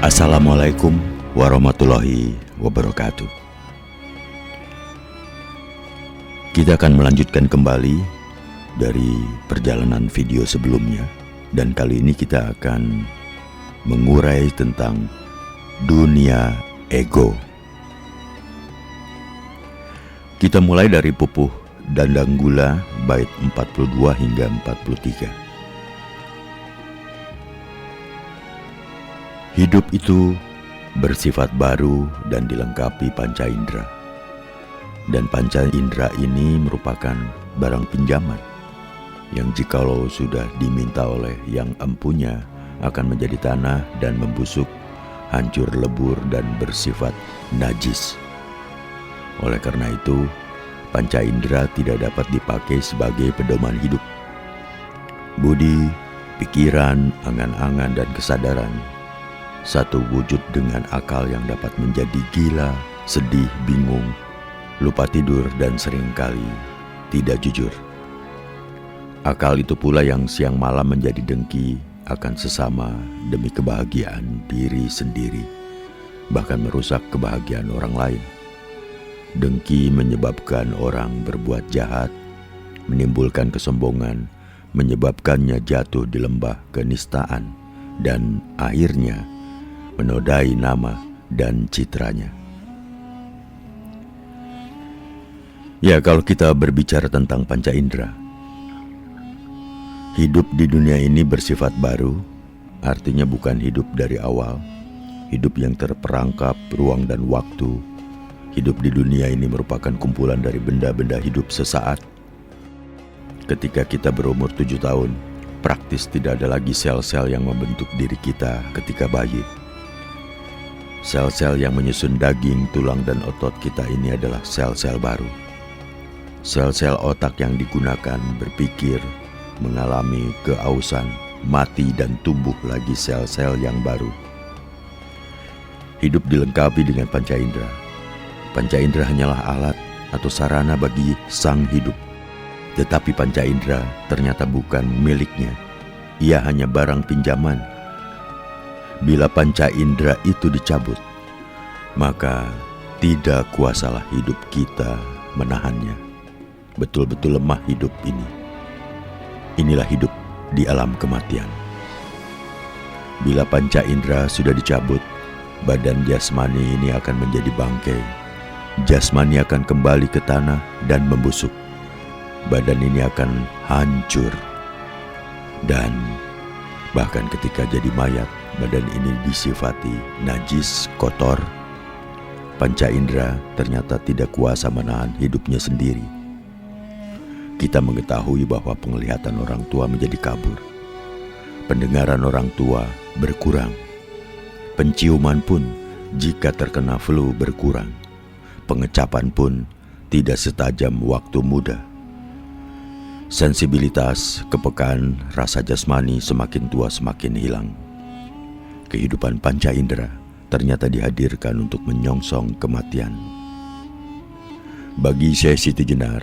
Assalamualaikum warahmatullahi wabarakatuh. Kita akan melanjutkan kembali dari perjalanan video sebelumnya, dan kali ini kita akan mengurai tentang dunia ego. Kita mulai dari pupuh Dandang Gula bait 42 hingga 43. Hidup itu bersifat baru dan dilengkapi panca indera. Dan panca indera ini merupakan barang pinjaman yang jikalau sudah diminta oleh yang empunya akan menjadi tanah dan membusuk, hancur lebur dan bersifat najis. Oleh karena itu, panca indera tidak dapat dipakai sebagai pedoman hidup. Budi, pikiran, angan-angan dan kesadaran satu wujud dengan akal yang dapat menjadi gila, sedih, bingung, lupa tidur, dan seringkali tidak jujur. Akal itu pula yang siang malam menjadi dengki akan sesama demi kebahagiaan diri sendiri, bahkan merusak kebahagiaan orang lain. Dengki menyebabkan orang berbuat jahat, menimbulkan kesombongan, menyebabkannya jatuh di lembah kenistaan, dan akhirnya menodai nama dan citranya. Ya, kalau kita berbicara tentang panca indera, hidup di dunia ini bersifat baru, artinya bukan hidup dari awal, hidup yang terperangkap ruang dan waktu. Hidup di dunia ini merupakan kumpulan dari benda-benda hidup sesaat. Ketika kita berumur 7 tahun, praktis tidak ada lagi sel-sel yang membentuk diri kita ketika bayi. Sel-sel yang menyusun daging, tulang, dan otot kita ini adalah sel-sel baru. Sel-sel otak yang digunakan berpikir, mengalami keausan, mati, dan tumbuh lagi sel-sel yang baru. Hidup dilengkapi dengan panca indera. Panca indera hanyalah alat atau sarana bagi sang hidup. Tetapi panca indera ternyata bukan miliknya. Ia hanya barang pinjaman. Bila panca indera itu dicabut, maka tidak kuasalah hidup kita menahannya. Betul-betul lemah hidup ini. Inilah hidup di alam kematian. Bila panca indera sudah dicabut, badan jasmani ini akan menjadi bangkai. Jasmani akan kembali ke tanah dan membusuk. Badan ini akan hancur. Dan bahkan ketika jadi mayat, badan ini disifati najis, kotor. Panca indera ternyata tidak kuasa menahan hidupnya sendiri. Kita mengetahui bahwa penglihatan orang tua menjadi kabur. Pendengaran orang tua berkurang. Penciuman pun jika terkena flu berkurang. Pengecapan pun tidak setajam waktu muda. Sensibilitas, kepekaan, rasa jasmani semakin tua semakin hilang. Kehidupan panca indera ternyata dihadirkan untuk menyongsong kematian. Bagi Syekh Siti Jenar,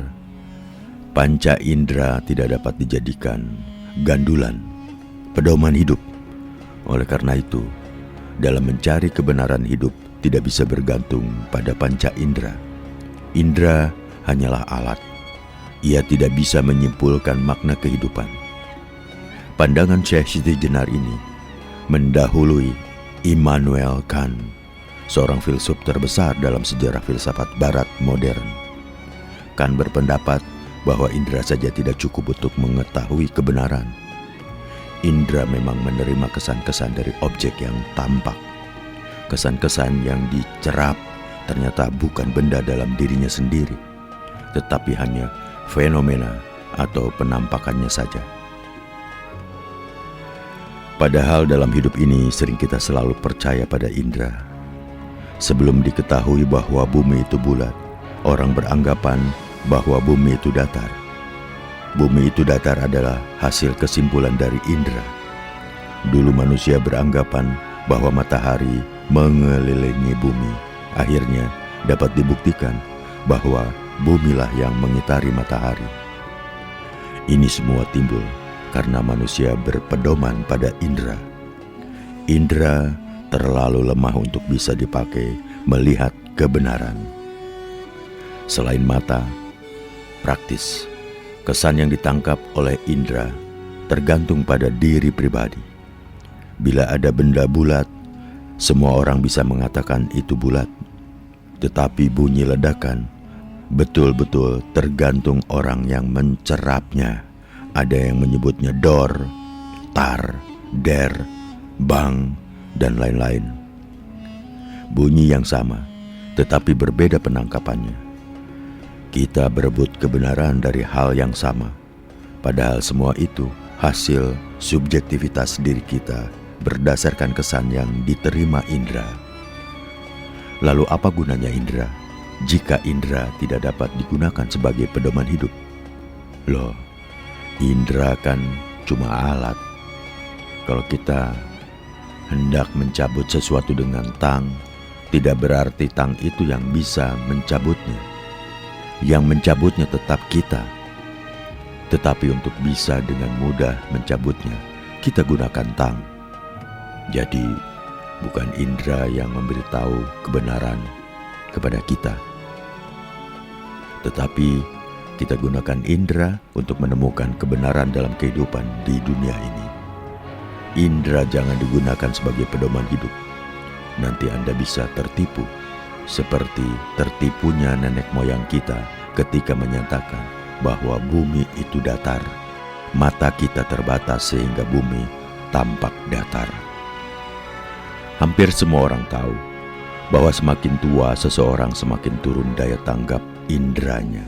panca indera tidak dapat dijadikan gandulan, pedoman hidup. Oleh karena itu, dalam mencari kebenaran hidup tidak bisa bergantung pada panca indera. Indera hanyalah alat. Ia tidak bisa menyimpulkan makna kehidupan. Pandangan Syekh Siti Jenar ini mendahului Immanuel Kant, seorang filsuf terbesar dalam sejarah filsafat barat modern. Kant berpendapat bahwa indera saja tidak cukup untuk mengetahui kebenaran. Indera memang menerima kesan-kesan dari objek yang tampak. Kesan-kesan yang dicerap ternyata bukan benda dalam dirinya sendiri, tetapi hanya fenomena atau penampakannya saja. Padahal dalam hidup ini sering kita selalu percaya pada indera. Sebelum diketahui bahwa bumi itu bulat, orang beranggapan bahwa bumi itu datar. Bumi itu datar adalah hasil kesimpulan dari indera. Dulu manusia beranggapan bahwa matahari mengelilingi bumi. Akhirnya dapat dibuktikan bahwa bumilah yang mengitari matahari. Ini semua timbul karena manusia berpedoman pada indera. Indera terlalu lemah untuk bisa dipakai melihat kebenaran. Selain mata, praktis, kesan yang ditangkap oleh indera tergantung pada diri pribadi. Bila ada benda bulat, semua orang bisa mengatakan itu bulat. Tetapi bunyi ledakan betul-betul tergantung orang yang mencerapnya. Ada yang menyebutnya dor, tar, der, bang, dan lain-lain. Bunyi yang sama, tetapi berbeda penangkapannya. Kita berebut kebenaran dari hal yang sama, padahal semua itu hasil subjektivitas diri kita berdasarkan kesan yang diterima indera. Lalu apa gunanya indera jika indera tidak dapat digunakan sebagai pedoman hidup? Loh, indera kan cuma alat. Kalau kita hendak mencabut sesuatu dengan tang, tidak berarti tang itu yang bisa mencabutnya. Yang mencabutnya tetap kita. Tetapi untuk bisa dengan mudah mencabutnya, kita gunakan tang. Jadi, bukan indera yang memberitahu kebenaran kepada kita, tetapi kita gunakan indera untuk menemukan kebenaran dalam kehidupan di dunia ini. Indera jangan digunakan sebagai pedoman hidup. Nanti Anda bisa tertipu, seperti tertipunya nenek moyang kita ketika menyatakan bahwa bumi itu datar. Mata kita terbatas sehingga bumi tampak datar. Hampir semua orang tahu bahwa semakin tua seseorang semakin turun daya tanggap inderanya.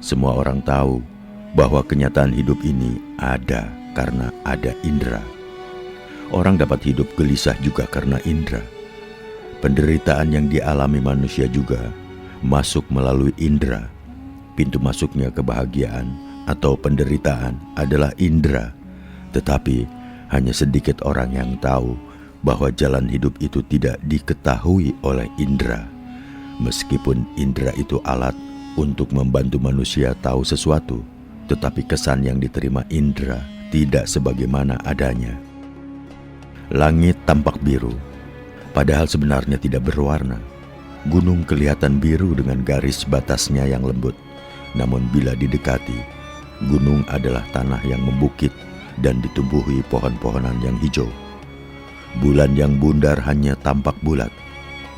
Semua orang tahu bahwa kenyataan hidup ini ada karena ada indera. Orang dapat hidup gelisah juga karena indera. Penderitaan yang dialami manusia juga masuk melalui indera. Pintu masuknya kebahagiaan atau penderitaan adalah indera. Tetapi hanya sedikit orang yang tahu bahwa jalan hidup itu tidak diketahui oleh indera. Meskipun indera itu alat untuk membantu manusia tahu sesuatu, tetapi kesan yang diterima indera tidak sebagaimana adanya. Langit tampak biru, padahal sebenarnya tidak berwarna. Gunung kelihatan biru dengan garis batasnya yang lembut. Namun bila didekati, gunung adalah tanah yang membukit dan ditumbuhi pohon-pohonan yang hijau. Bulan yang bundar hanya tampak bulat.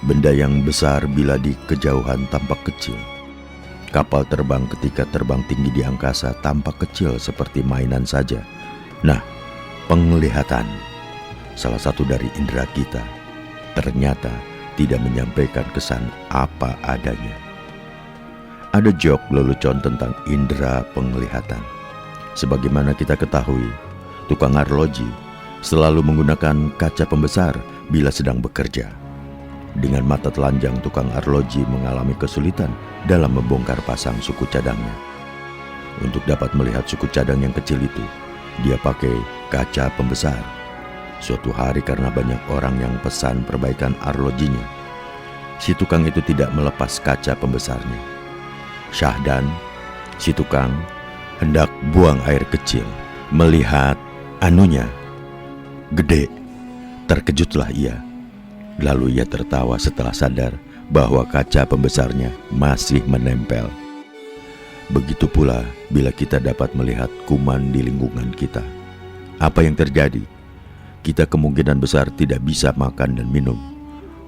Benda yang besar bila di kejauhan tampak kecil. Kapal terbang ketika terbang tinggi di angkasa tampak kecil seperti mainan saja. Nah, penglihatan, salah satu dari indera kita, ternyata tidak menyampaikan kesan apa adanya. Ada joke lelucon tentang indera penglihatan. Sebagaimana kita ketahui, tukang arloji selalu menggunakan kaca pembesar bila sedang bekerja. Dengan mata telanjang, tukang arloji mengalami kesulitan dalam membongkar pasang suku cadangnya. Untuk dapat melihat suku cadang yang kecil itu, dia pakai kaca pembesar. Suatu hari karena banyak orang yang pesan perbaikan arlojinya, si tukang itu tidak melepas kaca pembesarnya. Syahdan, si tukang, hendak buang air kecil. Melihat anunya gede, terkejutlah ia. Lalu ia tertawa setelah sadar bahwa kaca pembesarnya masih menempel. Begitu pula bila kita dapat melihat kuman di lingkungan kita. Apa yang terjadi? Kita kemungkinan besar tidak bisa makan dan minum.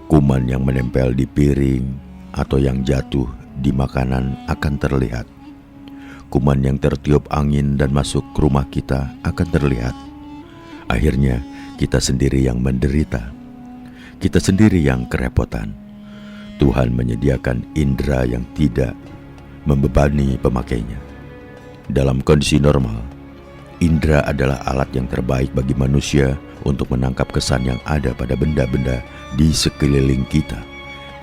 Kuman yang menempel di piring atau yang jatuh di makanan akan terlihat. Kuman yang tertiup angin dan masuk ke rumah kita akan terlihat. Akhirnya kita sendiri yang menderita. Kita sendiri yang kerepotan. Tuhan menyediakan indera yang tidak membebani pemakainya. Dalam kondisi normal, indera adalah alat yang terbaik bagi manusia untuk menangkap kesan yang ada pada benda-benda di sekeliling kita.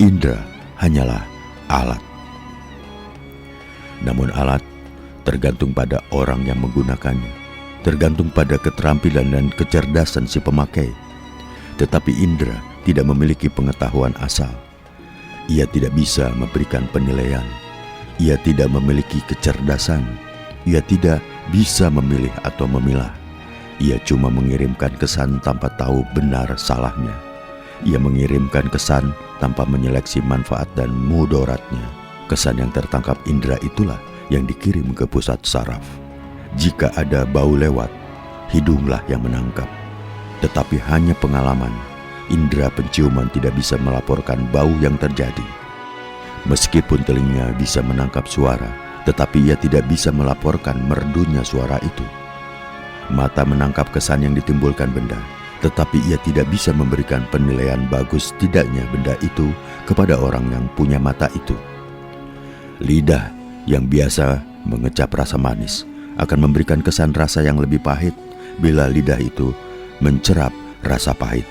Indera hanyalah alat. Namun alat tergantung pada orang yang menggunakannya, tergantung pada keterampilan dan kecerdasan si pemakai. Tetapi indera tidak memiliki pengetahuan asal. Ia tidak bisa memberikan penilaian. Ia tidak memiliki kecerdasan. Ia tidak bisa memilih atau memilah. Ia cuma mengirimkan kesan tanpa tahu benar salahnya. Ia mengirimkan kesan tanpa menyeleksi manfaat dan mudaratnya. Kesan yang tertangkap indera itulah yang dikirim ke pusat saraf. Jika ada bau lewat, hidunglah yang menangkap. Tetapi hanya pengalaman, indera penciuman tidak bisa melaporkan bau yang terjadi. Meskipun telinga bisa menangkap suara, tetapi ia tidak bisa melaporkan merdunya suara itu. Mata menangkap kesan yang ditimbulkan benda, tetapi ia tidak bisa memberikan penilaian bagus tidaknya benda itu kepada orang yang punya mata itu. Lidah yang biasa mengecap rasa manis akan memberikan kesan rasa yang lebih pahit bila lidah itu mencerap rasa pahit.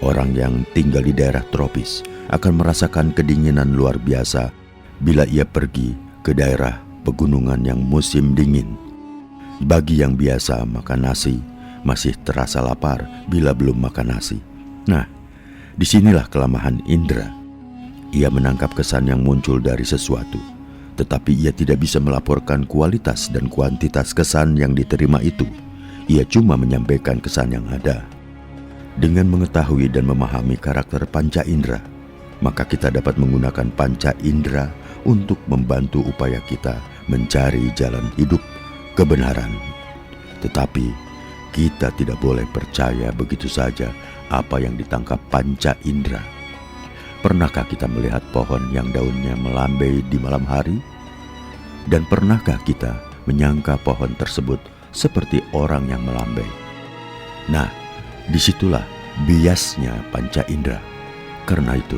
Orang yang tinggal di daerah tropis akan merasakan kedinginan luar biasa bila ia pergi ke daerah pegunungan yang musim dingin. Bagi yang biasa makan nasi, masih terasa lapar bila belum makan nasi. Nah, disinilah kelemahan indera. Ia menangkap kesan yang muncul dari sesuatu, tetapi ia tidak bisa melaporkan kualitas dan kuantitas kesan yang diterima itu. Ia cuma menyampaikan kesan yang ada. Dengan mengetahui dan memahami karakter panca indera, maka kita dapat menggunakan panca indera untuk membantu upaya kita mencari jalan hidup kebenaran. Tetapi kita tidak boleh percaya begitu saja apa yang ditangkap panca indera. Pernahkah kita melihat pohon yang daunnya melambai di malam hari? Dan pernahkah kita menyangka pohon tersebut seperti orang yang melambai? Nah, disitulah biasnya panca indera. Karena itu,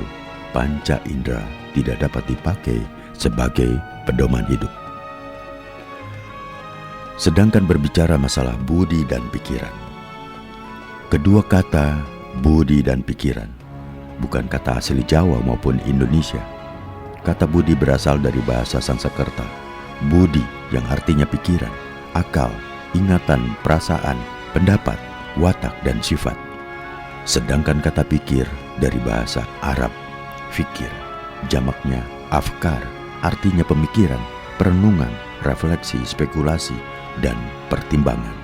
panca indera tidak dapat dipakai sebagai pedoman hidup. Sedangkan berbicara masalah budi dan pikiran, kedua kata budi dan pikiran bukan kata asli Jawa maupun Indonesia. Kata budi berasal dari bahasa Sanskerta. Budi yang artinya pikiran, akal, ingatan, perasaan, pendapat, watak, dan sifat. Sedangkan kata pikir dari bahasa Arab, fikir, jamaknya afkar, artinya pemikiran, perenungan, refleksi, spekulasi, dan pertimbangan.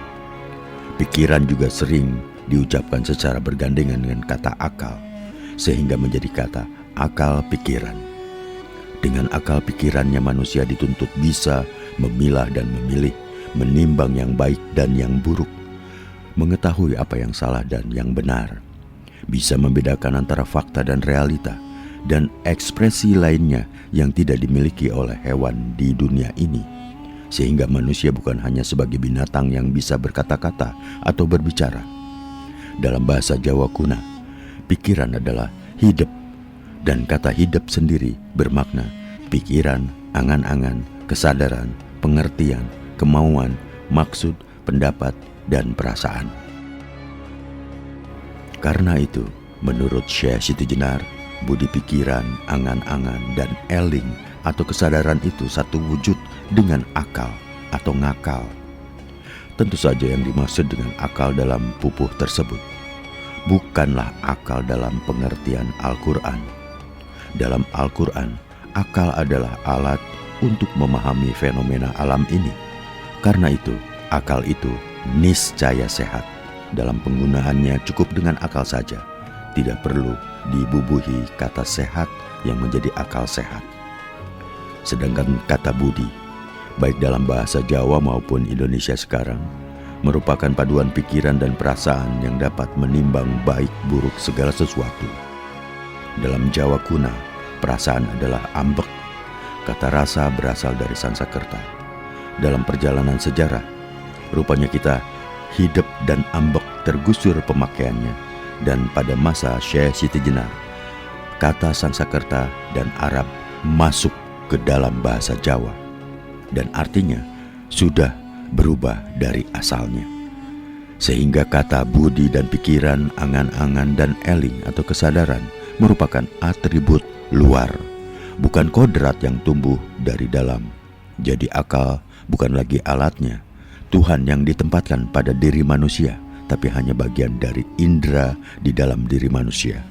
Pikiran juga sering diucapkan secara bergandengan dengan kata akal, sehingga menjadi kata akal pikiran. Dengan akal pikirannya manusia dituntut bisa memilah dan memilih, menimbang yang baik dan yang buruk, mengetahui apa yang salah dan yang benar, bisa membedakan antara fakta dan realita, dan ekspresi lainnya yang tidak dimiliki oleh hewan di dunia ini. Sehingga manusia bukan hanya sebagai binatang yang bisa berkata-kata atau berbicara. Dalam bahasa Jawa kuno, pikiran adalah hidup, dan kata hidup sendiri bermakna pikiran, angan-angan, kesadaran, pengertian, kemauan, maksud, pendapat, dan perasaan. Karena itu, menurut Syekh Siti Jenar, budi pikiran, angan-angan, dan eling atau kesadaran itu satu wujud dengan akal atau ngakal. Tentu saja yang dimaksud dengan akal dalam pupuh tersebut bukanlah akal dalam pengertian Al-Quran. Dalam Al-Quran, akal adalah alat untuk memahami fenomena alam ini. Karena itu, akal itu niscaya sehat. Dalam penggunaannya cukup dengan akal saja. Tidak perlu dibubuhi kata sehat yang menjadi akal sehat. Sedangkan kata budi, baik dalam bahasa Jawa maupun Indonesia sekarang, merupakan paduan pikiran dan perasaan yang dapat menimbang baik buruk segala sesuatu. Dalam Jawa kuno, perasaan adalah ambek. Kata rasa berasal dari Sanskerta. Dalam perjalanan sejarah, rupanya kita hidup dan ambek tergusur pemakaiannya, dan pada masa Syekh Siti Jenar, kata Sanskerta dan Arab masuk ke dalam bahasa Jawa, dan artinya sudah berubah dari asalnya. Sehingga kata budi dan pikiran, angan-angan, dan eling atau kesadaran merupakan atribut luar, bukan kodrat yang tumbuh dari dalam. Jadi akal bukan lagi alatnya, Tuhan yang ditempatkan pada diri manusia, tapi hanya bagian dari indera di dalam diri manusia.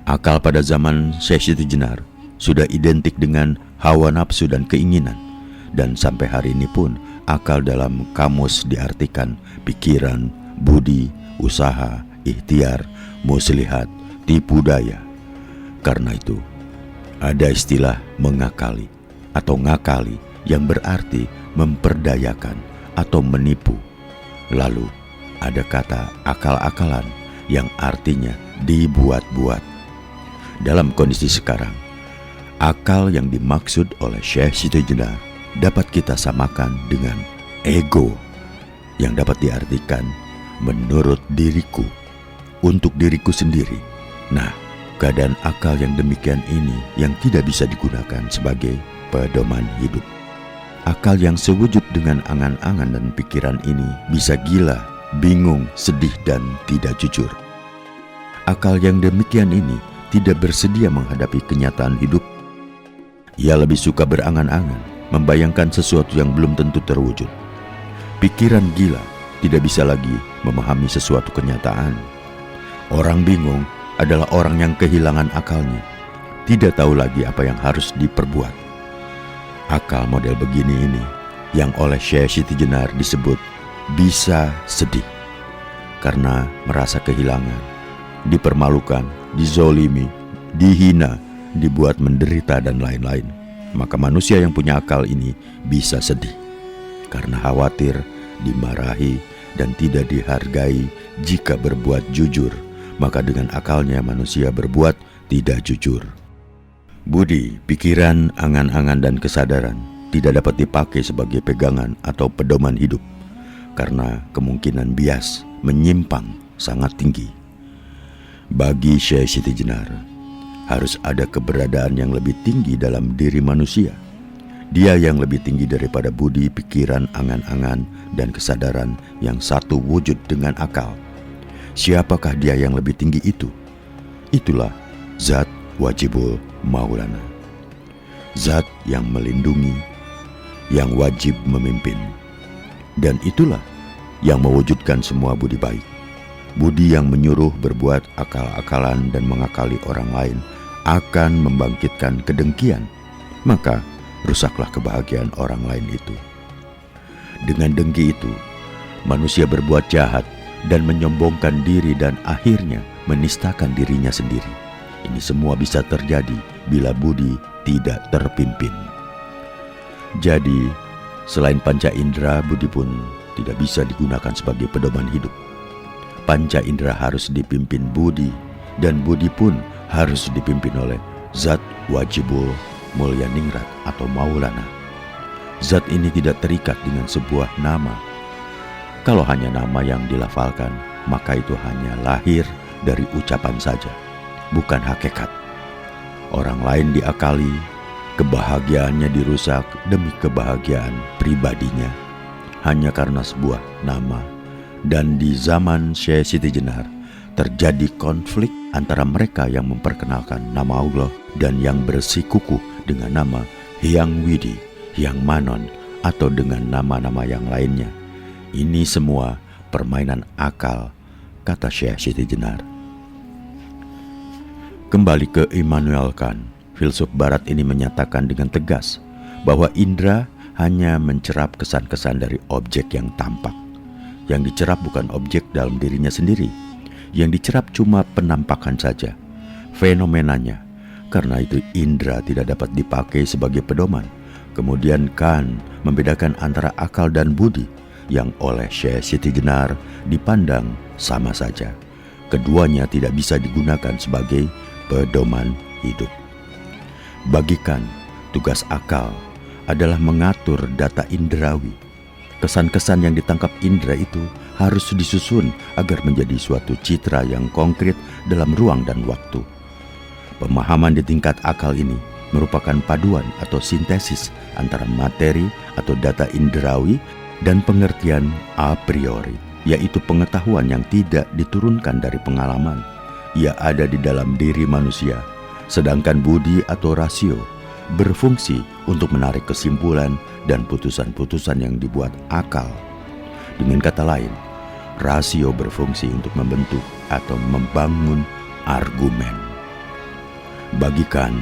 Akal pada zaman Syekh Siti Jenar sudah identik dengan hawa nafsu dan keinginan, dan sampai hari ini pun akal dalam kamus diartikan pikiran, budi, usaha, ikhtiar, muslihat, tipu daya. Karena itu, ada istilah mengakali atau ngakali yang berarti memperdayakan atau menipu. Lalu ada kata akal-akalan yang artinya dibuat-buat. Dalam kondisi sekarang, akal yang dimaksud oleh Syekh Siti Jenar dapat kita samakan dengan ego yang dapat diartikan menurut diriku, untuk diriku sendiri. Nah, keadaan akal yang demikian ini yang tidak bisa digunakan sebagai pedoman hidup. Akal yang sewujud dengan angan-angan dan pikiran ini bisa gila, bingung, sedih, dan tidak jujur. Akal yang demikian ini tidak bersedia menghadapi kenyataan hidup. Ia lebih suka berangan-angan, membayangkan sesuatu yang belum tentu terwujud. Pikiran gila tidak bisa lagi memahami sesuatu kenyataan. Orang bingung adalah orang yang kehilangan akalnya, tidak tahu lagi apa yang harus diperbuat. Akal model begini ini yang oleh Syekh Siti Jenar disebut bisa sedih, karena merasa kehilangan, dipermalukan, dizolimi, dihina, dibuat menderita, dan lain-lain. Maka manusia yang punya akal ini bisa sedih, karena khawatir, dimarahi, dan tidak dihargai jika berbuat jujur. Maka dengan akalnya manusia berbuat tidak jujur. Budi, pikiran, angan-angan, dan kesadaran tidak dapat dipakai sebagai pegangan atau pedoman hidup, karena kemungkinan bias menyimpang sangat tinggi. Bagi Syekh Siti Jenar, harus ada keberadaan yang lebih tinggi dalam diri manusia. Dia yang lebih tinggi daripada budi, pikiran, angan-angan, dan kesadaran yang satu wujud dengan akal. Siapakah dia yang lebih tinggi itu? Itulah Zat Wajibul Maulana. Zat yang melindungi, yang wajib memimpin. Dan itulah yang mewujudkan semua budi baik. Budi yang menyuruh berbuat akal-akalan dan mengakali orang lain akan membangkitkan kedengkian. Maka rusaklah kebahagiaan orang lain itu. Dengan dengki itu, manusia berbuat jahat dan menyombongkan diri dan akhirnya menistakan dirinya sendiri. Ini semua bisa terjadi bila budi tidak terpimpin. Jadi, selain panca indera, budi pun tidak bisa digunakan sebagai pedoman hidup. Panca indera harus dipimpin budi, dan budi pun harus dipimpin oleh Zat Wajibul Mulyaningrat atau Maulana. Zat ini tidak terikat dengan sebuah nama. Kalau hanya nama yang dilafalkan, maka itu hanya lahir dari ucapan saja, bukan hakikat. Orang lain diakali, kebahagiaannya dirusak demi kebahagiaan pribadinya, hanya karena sebuah nama. Dan di zaman Syekh Siti Jenar, terjadi konflik antara mereka yang memperkenalkan nama Allah dan yang bersikukuh dengan nama Hyang Widi, Hyang Manon, atau dengan nama-nama yang lainnya. Ini semua permainan akal, kata Syekh Siti Jenar. Kembali ke Immanuel Kant, filsuf barat ini menyatakan dengan tegas bahwa indera hanya mencerap kesan-kesan dari objek yang tampak. Yang dicerap bukan objek dalam dirinya sendiri. Yang dicerap cuma penampakan saja, fenomenanya. Karena itu indera tidak dapat dipakai sebagai pedoman. Kemudian Kant membedakan antara akal dan budi, yang oleh Syekh Siti Jenar dipandang sama saja. Keduanya tidak bisa digunakan sebagai pedoman hidup. Bagi Kant, tugas akal adalah mengatur data indrawi. Kesan-kesan yang ditangkap indera itu harus disusun agar menjadi suatu citra yang konkret dalam ruang dan waktu. Pemahaman di tingkat akal ini merupakan paduan atau sintesis antara materi atau data indrawi dan pengertian a priori, yaitu pengetahuan yang tidak diturunkan dari pengalaman. Ia ada di dalam diri manusia, sedangkan budi atau rasio berfungsi untuk menarik kesimpulan dan putusan-putusan yang dibuat akal. Dengan kata lain, rasio berfungsi untuk membentuk atau membangun argumen. Bagi Kant,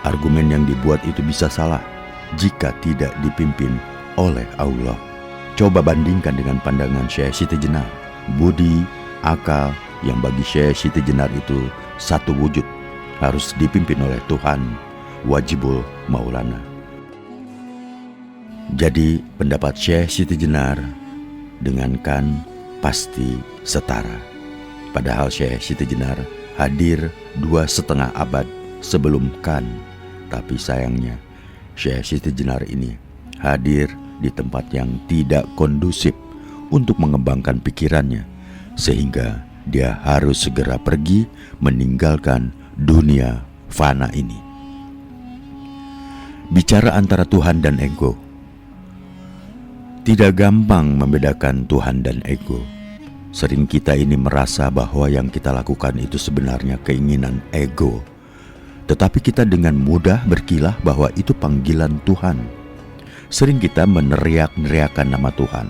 argumen yang dibuat itu bisa salah jika tidak dipimpin oleh Allah. Coba bandingkan dengan pandangan Syekh Siti Jenar. Budi, akal yang bagi Syekh Siti Jenar itu satu wujud, harus dipimpin oleh Tuhan Wajibul Maulana. Jadi pendapat Syekh Siti Jenar dengan Kan pasti setara. Padahal Syekh Siti Jenar hadir 2,5 abad sebelum Kan. Tapi sayangnya Syekh Siti Jenar ini hadir di tempat yang tidak kondusif untuk mengembangkan pikirannya, sehingga dia harus segera pergi meninggalkan dunia fana ini. Bicara antara Tuhan dan ego. Tidak gampang membedakan Tuhan dan ego. Sering kita ini merasa bahwa yang kita lakukan itu sebenarnya keinginan ego. Tetapi kita dengan mudah berkilah bahwa itu panggilan Tuhan. Sering kita meneriak-neriakan nama Tuhan.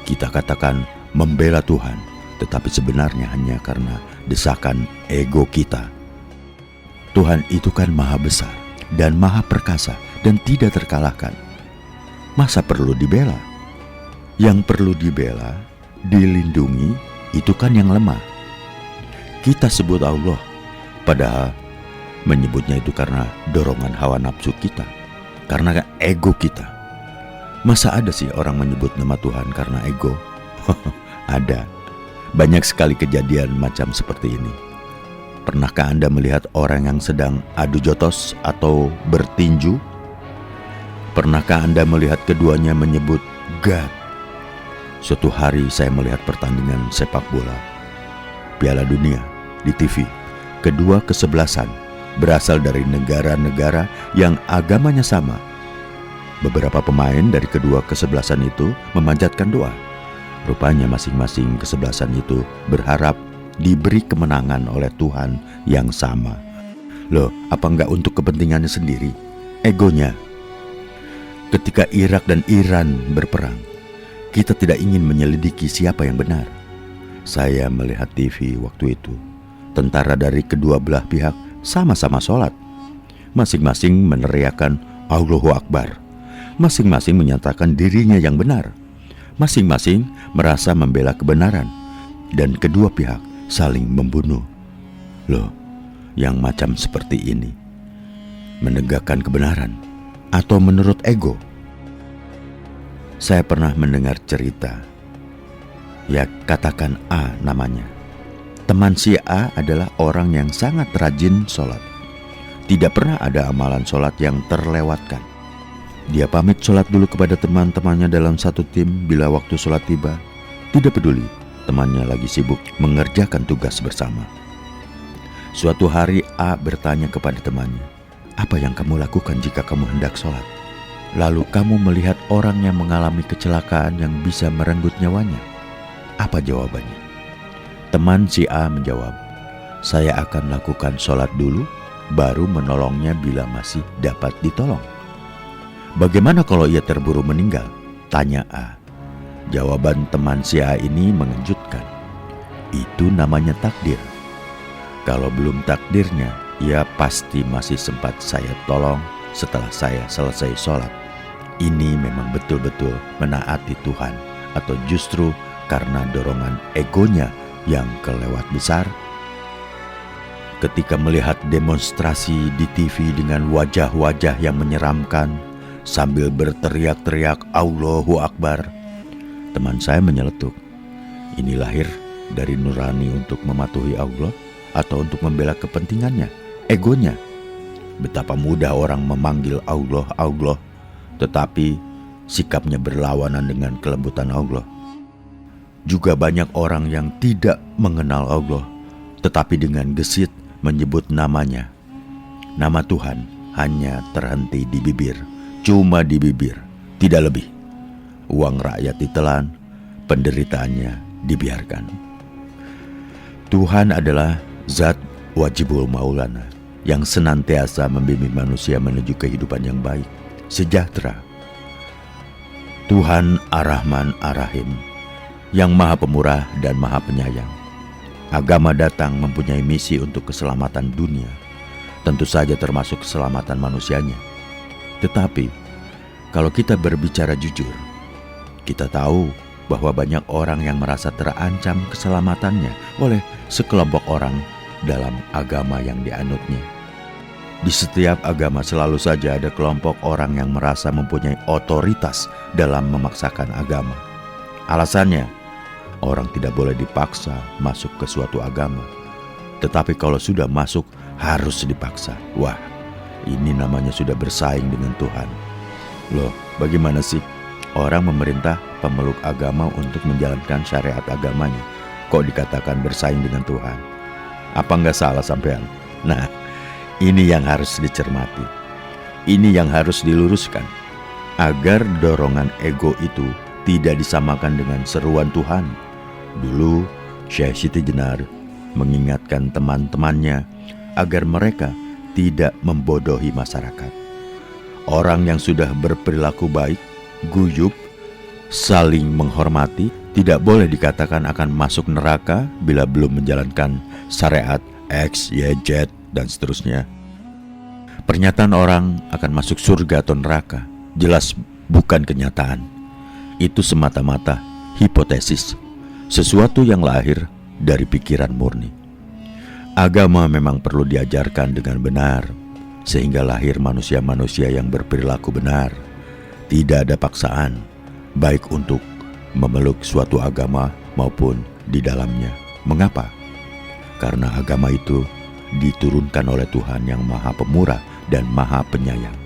Kita katakan membela Tuhan, tetapi sebenarnya hanya karena desakan ego kita. Tuhan itu kan maha besar dan maha perkasa dan tidak terkalahkan. Masa perlu dibela? Yang perlu dibela, dilindungi, itu kan yang lemah. Kita sebut Allah, padahal menyebutnya itu karena dorongan hawa nafsu kita, karena ego kita. Masa ada sih orang menyebut nama Tuhan karena ego? Ada. Banyak sekali kejadian macam seperti ini. Pernahkah Anda melihat orang yang sedang adu jotos atau bertinju? Pernahkah Anda melihat keduanya menyebut God? Suatu hari saya melihat pertandingan sepak bola Piala Dunia di TV. Kedua kesebelasan berasal dari negara-negara yang agamanya sama. Beberapa pemain dari kedua kesebelasan itu memanjatkan doa. Rupanya masing-masing kesebelasan itu berharap diberi kemenangan oleh Tuhan yang sama. Loh, apa enggak untuk kepentingannya sendiri? Egonya. Ketika Irak dan Iran berperang, kita tidak ingin menyelidiki siapa yang benar. Saya melihat TV waktu itu. Tentara dari kedua belah pihak sama-sama sholat. Masing-masing meneriakan Allahu Akbar. Masing-masing menyatakan dirinya yang benar. Masing-masing merasa membela kebenaran. Dan kedua pihak saling membunuh. Loh, yang macam seperti ini menegakkan kebenaran atau menurut ego? Saya pernah mendengar cerita. Ya, katakan A namanya. Teman si A adalah orang yang sangat rajin sholat. Tidak pernah ada amalan sholat yang terlewatkan. Dia pamit sholat dulu kepada teman-temannya dalam satu tim bila waktu sholat tiba. Tidak peduli temannya lagi sibuk mengerjakan tugas bersama. Suatu hari A bertanya kepada temannya, "Apa yang kamu lakukan jika kamu hendak sholat? Lalu kamu melihat orang yang mengalami kecelakaan yang bisa merenggut nyawanya?" Apa jawabannya? Teman si A menjawab, "Saya akan lakukan sholat dulu, baru menolongnya bila masih dapat ditolong." "Bagaimana kalau ia terburu meninggal?" tanya A. Jawaban teman si A ini mengejutkan. Itu namanya takdir. Kalau belum takdirnya, ia pasti masih sempat saya tolong setelah saya selesai sholat. Ini memang betul-betul menaati Tuhan, atau justru karena dorongan egonya yang kelewat besar? Ketika melihat demonstrasi di TV dengan wajah-wajah yang menyeramkan, sambil berteriak-teriak Allahu Akbar, teman saya menyeletuk. Ini lahir dari nurani untuk mematuhi Allah atau untuk membela kepentingannya, egonya? Betapa mudah orang memanggil Allah, Allah, tetapi sikapnya berlawanan dengan kelembutan Allah. Juga banyak orang yang tidak mengenal Allah, tetapi dengan gesit menyebut namanya. Nama Tuhan hanya terhenti di bibir. Cuma di bibir, tidak lebih. Uang rakyat ditelan, penderitaannya dibiarkan. Tuhan adalah Zat Wajibul Maulana yang senantiasa membimbing manusia menuju kehidupan yang baik, sejahtera. Tuhan Ar-Rahman Ar-Rahim yang maha pemurah dan maha penyayang. Agama datang mempunyai misi untuk keselamatan dunia, tentu saja termasuk keselamatan manusianya. Tetapi, kalau kita berbicara jujur, kita tahu bahwa banyak orang yang merasa terancam keselamatannya oleh sekelompok orang dalam agama yang dianutnya. Di setiap agama selalu saja ada kelompok orang yang merasa mempunyai otoritas dalam memaksakan agama. Alasannya, orang tidak boleh dipaksa masuk ke suatu agama. Tetapi kalau sudah masuk, harus dipaksa. Wah, ini namanya sudah bersaing dengan Tuhan. Loh, bagaimana sih orang memerintah pemeluk agama untuk menjalankan syariat agamanya? Kok dikatakan bersaing dengan Tuhan? Apa nggak salah sampean? Nah, ini yang harus dicermati. Ini yang harus diluruskan. Agar dorongan ego itu tidak disamakan dengan seruan Tuhan. Dulu, Syekh Siti Jenar mengingatkan teman-temannya agar mereka tidak membodohi masyarakat. Orang yang sudah berperilaku baik, guyup, saling menghormati, tidak boleh dikatakan akan masuk neraka bila belum menjalankan syariat X, Y, Z, dan seterusnya. Pernyataan orang akan masuk surga atau neraka jelas bukan kenyataan. Itu semata-mata hipotesis, sesuatu yang lahir dari pikiran murni. Agama memang perlu diajarkan dengan benar, sehingga lahir manusia-manusia yang berperilaku benar. Tidak ada paksaan, baik untuk memeluk suatu agama maupun di dalamnya. Mengapa? Karena agama itu diturunkan oleh Tuhan yang Maha Pemurah dan Maha Penyayang.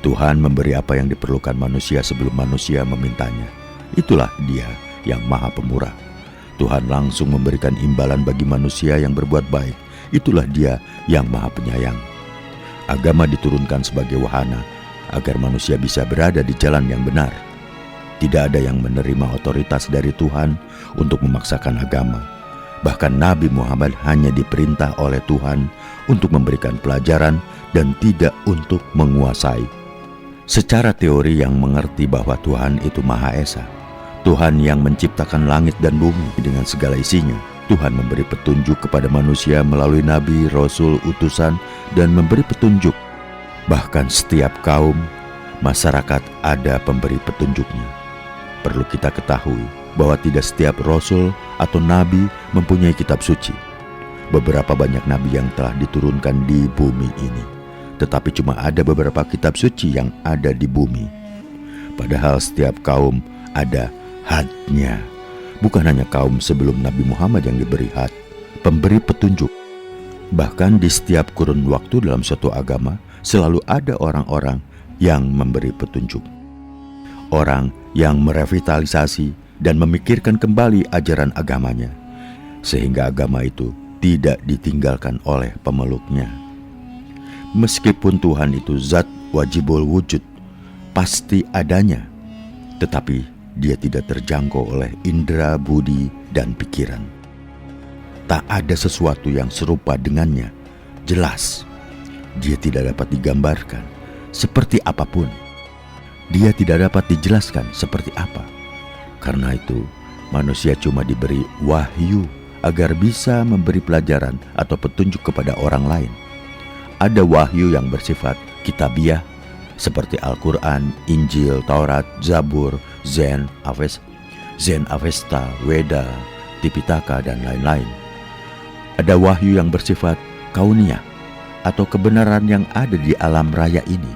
Tuhan memberi apa yang diperlukan manusia sebelum manusia memintanya. Itulah Dia yang Maha Pemurah. Tuhan langsung memberikan imbalan bagi manusia yang berbuat baik. Itulah Dia yang Maha Penyayang. Agama diturunkan sebagai wahana agar manusia bisa berada di jalan yang benar. Tidak ada yang menerima otoritas dari Tuhan untuk memaksakan agama. Bahkan Nabi Muhammad hanya diperintah oleh Tuhan untuk memberikan pelajaran dan tidak untuk menguasai. Secara teori yang mengerti bahwa Tuhan itu Maha Esa, Tuhan yang menciptakan langit dan bumi dengan segala isinya, Tuhan memberi petunjuk kepada manusia melalui nabi, rasul, utusan, dan memberi petunjuk. Bahkan setiap kaum, masyarakat ada pemberi petunjuknya. Perlu kita ketahui bahwa tidak setiap rasul atau nabi mempunyai kitab suci. Beberapa banyak nabi yang telah diturunkan di bumi ini, tetapi cuma ada beberapa kitab suci yang ada di bumi. Padahal setiap kaum ada hadnya. Bukan hanya kaum sebelum Nabi Muhammad yang diberi had, pemberi petunjuk. Bahkan di setiap kurun waktu dalam suatu agama, selalu ada orang-orang yang memberi petunjuk. Orang yang merevitalisasi dan memikirkan kembali ajaran agamanya, sehingga agama itu tidak ditinggalkan oleh pemeluknya. Meskipun Tuhan itu zat wajibul wujud, pasti adanya, tetapi Dia tidak terjangkau oleh indera, budi, dan pikiran. Tak ada sesuatu yang serupa dengannya. Jelas, Dia tidak dapat digambarkan seperti apapun. Dia tidak dapat dijelaskan seperti apa. Karena itu, manusia cuma diberi wahyu agar bisa memberi pelajaran atau petunjuk kepada orang lain. Ada wahyu yang bersifat kitabiah, seperti Al-Quran, Injil, Taurat, Zabur, Zen, Avesta, Weda, Tipitaka, dan lain-lain. Ada wahyu yang bersifat kauniyah, atau kebenaran yang ada di alam raya ini,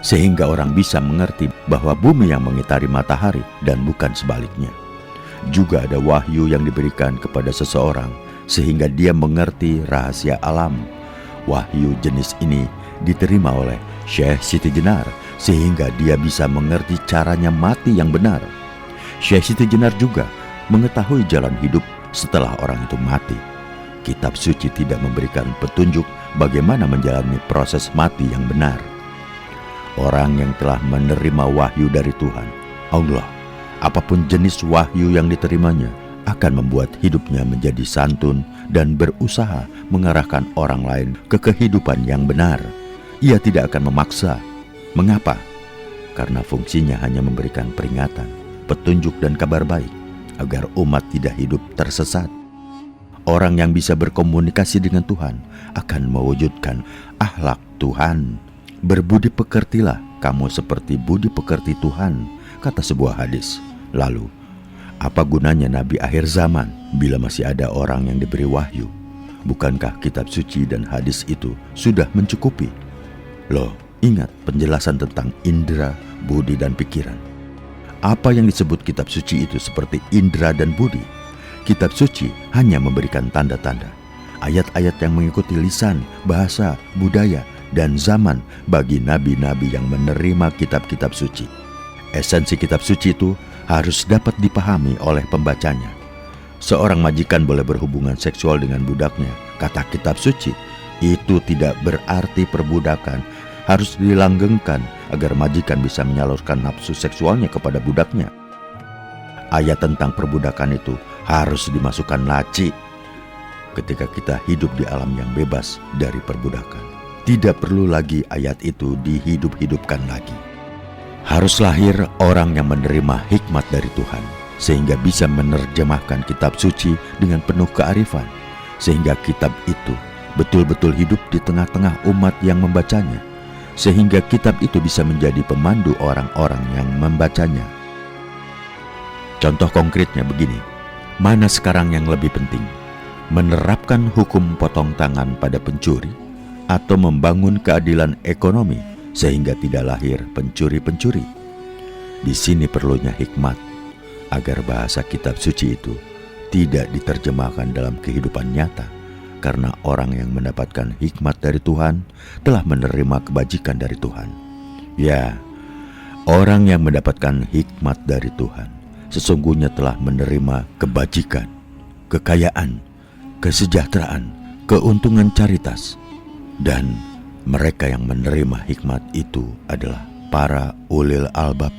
sehingga orang bisa mengerti bahwa bumi yang mengitari matahari dan bukan sebaliknya. Juga ada wahyu yang diberikan kepada seseorang sehingga dia mengerti rahasia alam. Wahyu jenis ini diterima oleh Syekh Siti Jenar sehingga dia bisa mengerti caranya mati yang benar. Syekh Siti Jenar juga mengetahui jalan hidup setelah orang itu mati. Kitab suci tidak memberikan petunjuk bagaimana menjalani proses mati yang benar. Orang yang telah menerima wahyu dari Tuhan, Allah, apapun jenis wahyu yang diterimanya, akan membuat hidupnya menjadi santun dan berusaha mengarahkan orang lain ke kehidupan yang benar. Ia tidak akan memaksa. Mengapa? Karena fungsinya hanya memberikan peringatan, petunjuk, dan kabar baik agar umat tidak hidup tersesat. Orang yang bisa berkomunikasi dengan Tuhan akan mewujudkan akhlak Tuhan. Berbudi pekertilah kamu seperti budi pekerti Tuhan, kata sebuah hadis. Lalu, apa gunanya Nabi akhir zaman bila masih ada orang yang diberi wahyu? Bukankah kitab suci dan hadis itu sudah mencukupi? Loh, ingat penjelasan tentang indera, budi, dan pikiran. Apa yang disebut kitab suci itu seperti indera dan budi. Kitab suci hanya memberikan tanda-tanda, ayat-ayat yang mengikuti lisan, bahasa, budaya, dan zaman bagi nabi-nabi yang menerima kitab-kitab suci. Esensi kitab suci itu harus dapat dipahami oleh pembacanya. Seorang majikan boleh berhubungan seksual dengan budaknya. Kata kitab suci, itu tidak berarti perbudakan harus dilanggengkan agar majikan bisa menyalurkan nafsu seksualnya kepada budaknya. Ayat tentang perbudakan itu harus dimasukkan laci ketika kita hidup di alam yang bebas dari perbudakan. Tidak perlu lagi ayat itu dihidup-hidupkan lagi. Harus lahir orang yang menerima hikmat dari Tuhan, sehingga bisa menerjemahkan kitab suci dengan penuh kearifan, sehingga kitab itu betul-betul hidup di tengah-tengah umat yang membacanya, sehingga kitab itu bisa menjadi pemandu orang-orang yang membacanya. Contoh konkretnya begini, mana sekarang yang lebih penting? Menerapkan hukum potong tangan pada pencuri atau membangun keadilan ekonomi sehingga tidak lahir pencuri-pencuri? Di sini perlunya hikmat agar bahasa kitab suci itu tidak diterjemahkan dalam kehidupan nyata, karena orang yang mendapatkan hikmat dari Tuhan telah menerima kebajikan dari Tuhan. Ya, orang yang mendapatkan hikmat dari Tuhan sesungguhnya telah menerima kebajikan, kekayaan, kesejahteraan, keuntungan caritas. Dan mereka yang menerima hikmat itu adalah para ulil albab,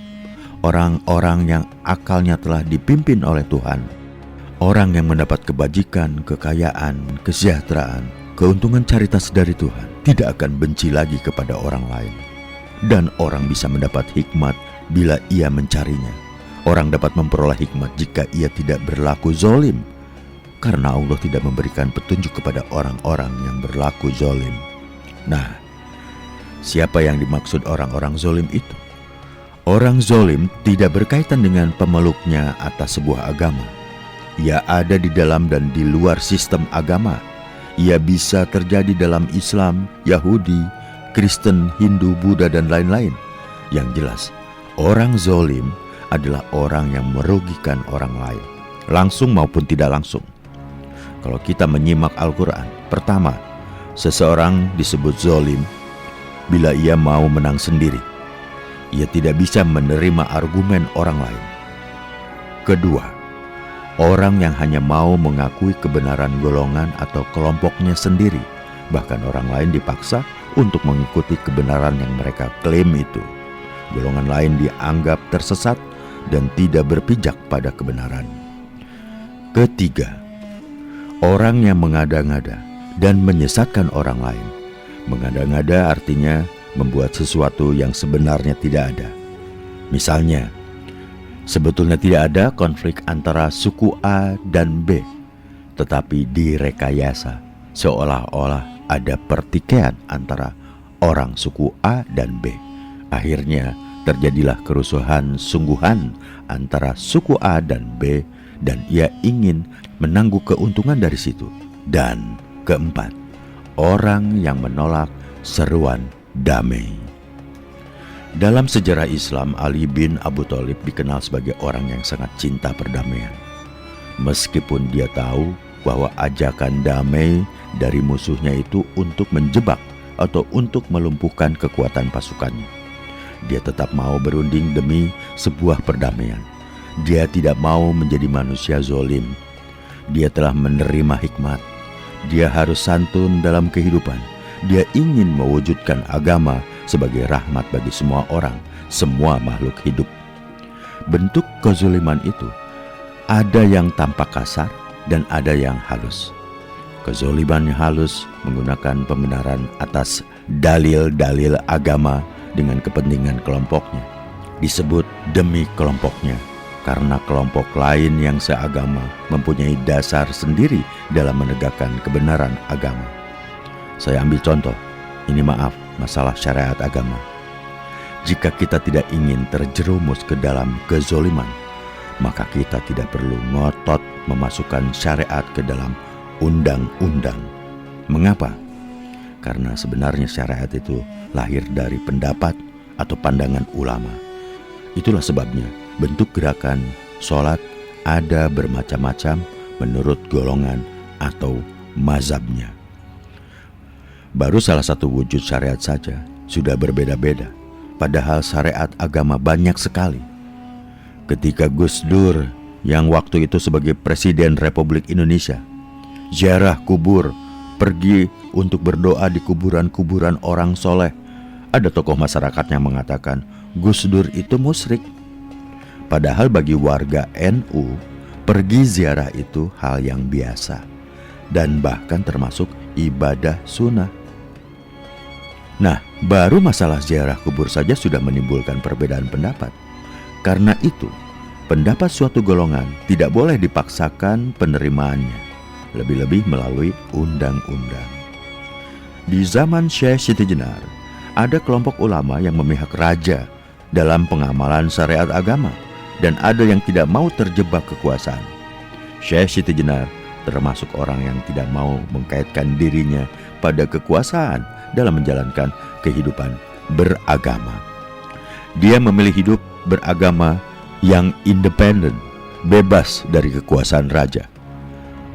orang-orang yang akalnya telah dipimpin oleh Tuhan. Orang yang mendapat kebajikan, kekayaan, kesejahteraan, keuntungan caritas dari Tuhan tidak akan benci lagi kepada orang lain. Dan orang bisa mendapat hikmat bila ia mencarinya. Orang dapat memperoleh hikmat jika ia tidak berlaku zolim, karena Allah tidak memberikan petunjuk kepada orang-orang yang berlaku zolim. Nah, siapa yang dimaksud orang-orang zolim itu? Orang zolim tidak berkaitan dengan pemeluknya atas sebuah agama. Ia ada di dalam dan di luar sistem agama. Ia bisa terjadi dalam Islam, Yahudi, Kristen, Hindu, Buddha, dan lain-lain. Yang jelas, orang zolim adalah orang yang merugikan orang lain, langsung maupun tidak langsung. Kalau kita menyimak Al-Quran, pertama, seseorang disebut zolim bila ia mau menang sendiri. Ia tidak bisa menerima argumen orang lain. Kedua, orang yang hanya mau mengakui kebenaran golongan atau kelompoknya sendiri, bahkan orang lain dipaksa untuk mengikuti kebenaran yang mereka klaim itu. Golongan lain dianggap tersesat dan tidak berpijak pada kebenaran. Ketiga, orang yang mengada-ngada dan menyesatkan orang lain. Mengada-ngada artinya membuat sesuatu yang sebenarnya tidak ada. Misalnya, sebetulnya tidak ada konflik antara suku A dan B, tetapi direkayasa seolah-olah ada pertikaian antara orang suku A dan B. Akhirnya terjadilah kerusuhan sungguhan antara suku A dan B, dan ia ingin menangguh keuntungan dari situ. Dan keempat, orang yang menolak seruan damai. Dalam sejarah Islam, Ali bin Abu Thalib dikenal sebagai orang yang sangat cinta perdamaian. Meskipun dia tahu bahwa ajakan damai dari musuhnya itu untuk menjebak atau untuk melumpuhkan kekuatan pasukannya, dia tetap mau berunding demi sebuah perdamaian. Dia tidak mau menjadi manusia zolim. Dia telah menerima hikmat. Dia harus santun dalam kehidupan. Dia ingin mewujudkan agama sebagai rahmat bagi semua orang, semua makhluk hidup. Bentuk kezaliman itu ada yang tampak kasar dan ada yang halus. Kezaliman halus menggunakan pembenaran atas dalil-dalil agama dengan kepentingan kelompoknya. Disebut demi kelompoknya karena kelompok lain yang seagama mempunyai dasar sendiri dalam menegakkan kebenaran agama. Saya ambil contoh, ini masalah syariat agama. Jika kita tidak ingin terjerumus ke dalam kezoliman, maka kita tidak perlu ngotot memasukkan syariat ke dalam undang-undang. Mengapa? Karena sebenarnya syariat itu lahir dari pendapat atau pandangan ulama. Itulah sebabnya bentuk gerakan sholat ada bermacam-macam menurut golongan atau mazhabnya. Baru salah satu wujud syariat saja sudah berbeda-beda, padahal syariat agama banyak sekali. Ketika Gus Dur yang waktu itu sebagai Presiden Republik Indonesia ziarah kubur, pergi untuk berdoa di kuburan-kuburan orang soleh, ada tokoh masyarakat yang mengatakan Gus Dur itu musyrik. Padahal bagi warga NU, pergi ziarah itu hal yang biasa dan bahkan termasuk ibadah sunnah. Nah, baru masalah ziarah kubur saja sudah menimbulkan perbedaan pendapat. Karena itu, pendapat suatu golongan tidak boleh dipaksakan penerimaannya, lebih-lebih melalui undang-undang. Di zaman Syekh Siti Jenar, ada kelompok ulama yang memihak raja dalam pengamalan syariat agama, dan ada yang tidak mau terjebak kekuasaan. Syekh Siti Jenar termasuk orang yang tidak mau mengkaitkan dirinya pada kekuasaan dalam menjalankan kehidupan beragama. Dia memilih hidup beragama yang independen, bebas dari kekuasaan raja.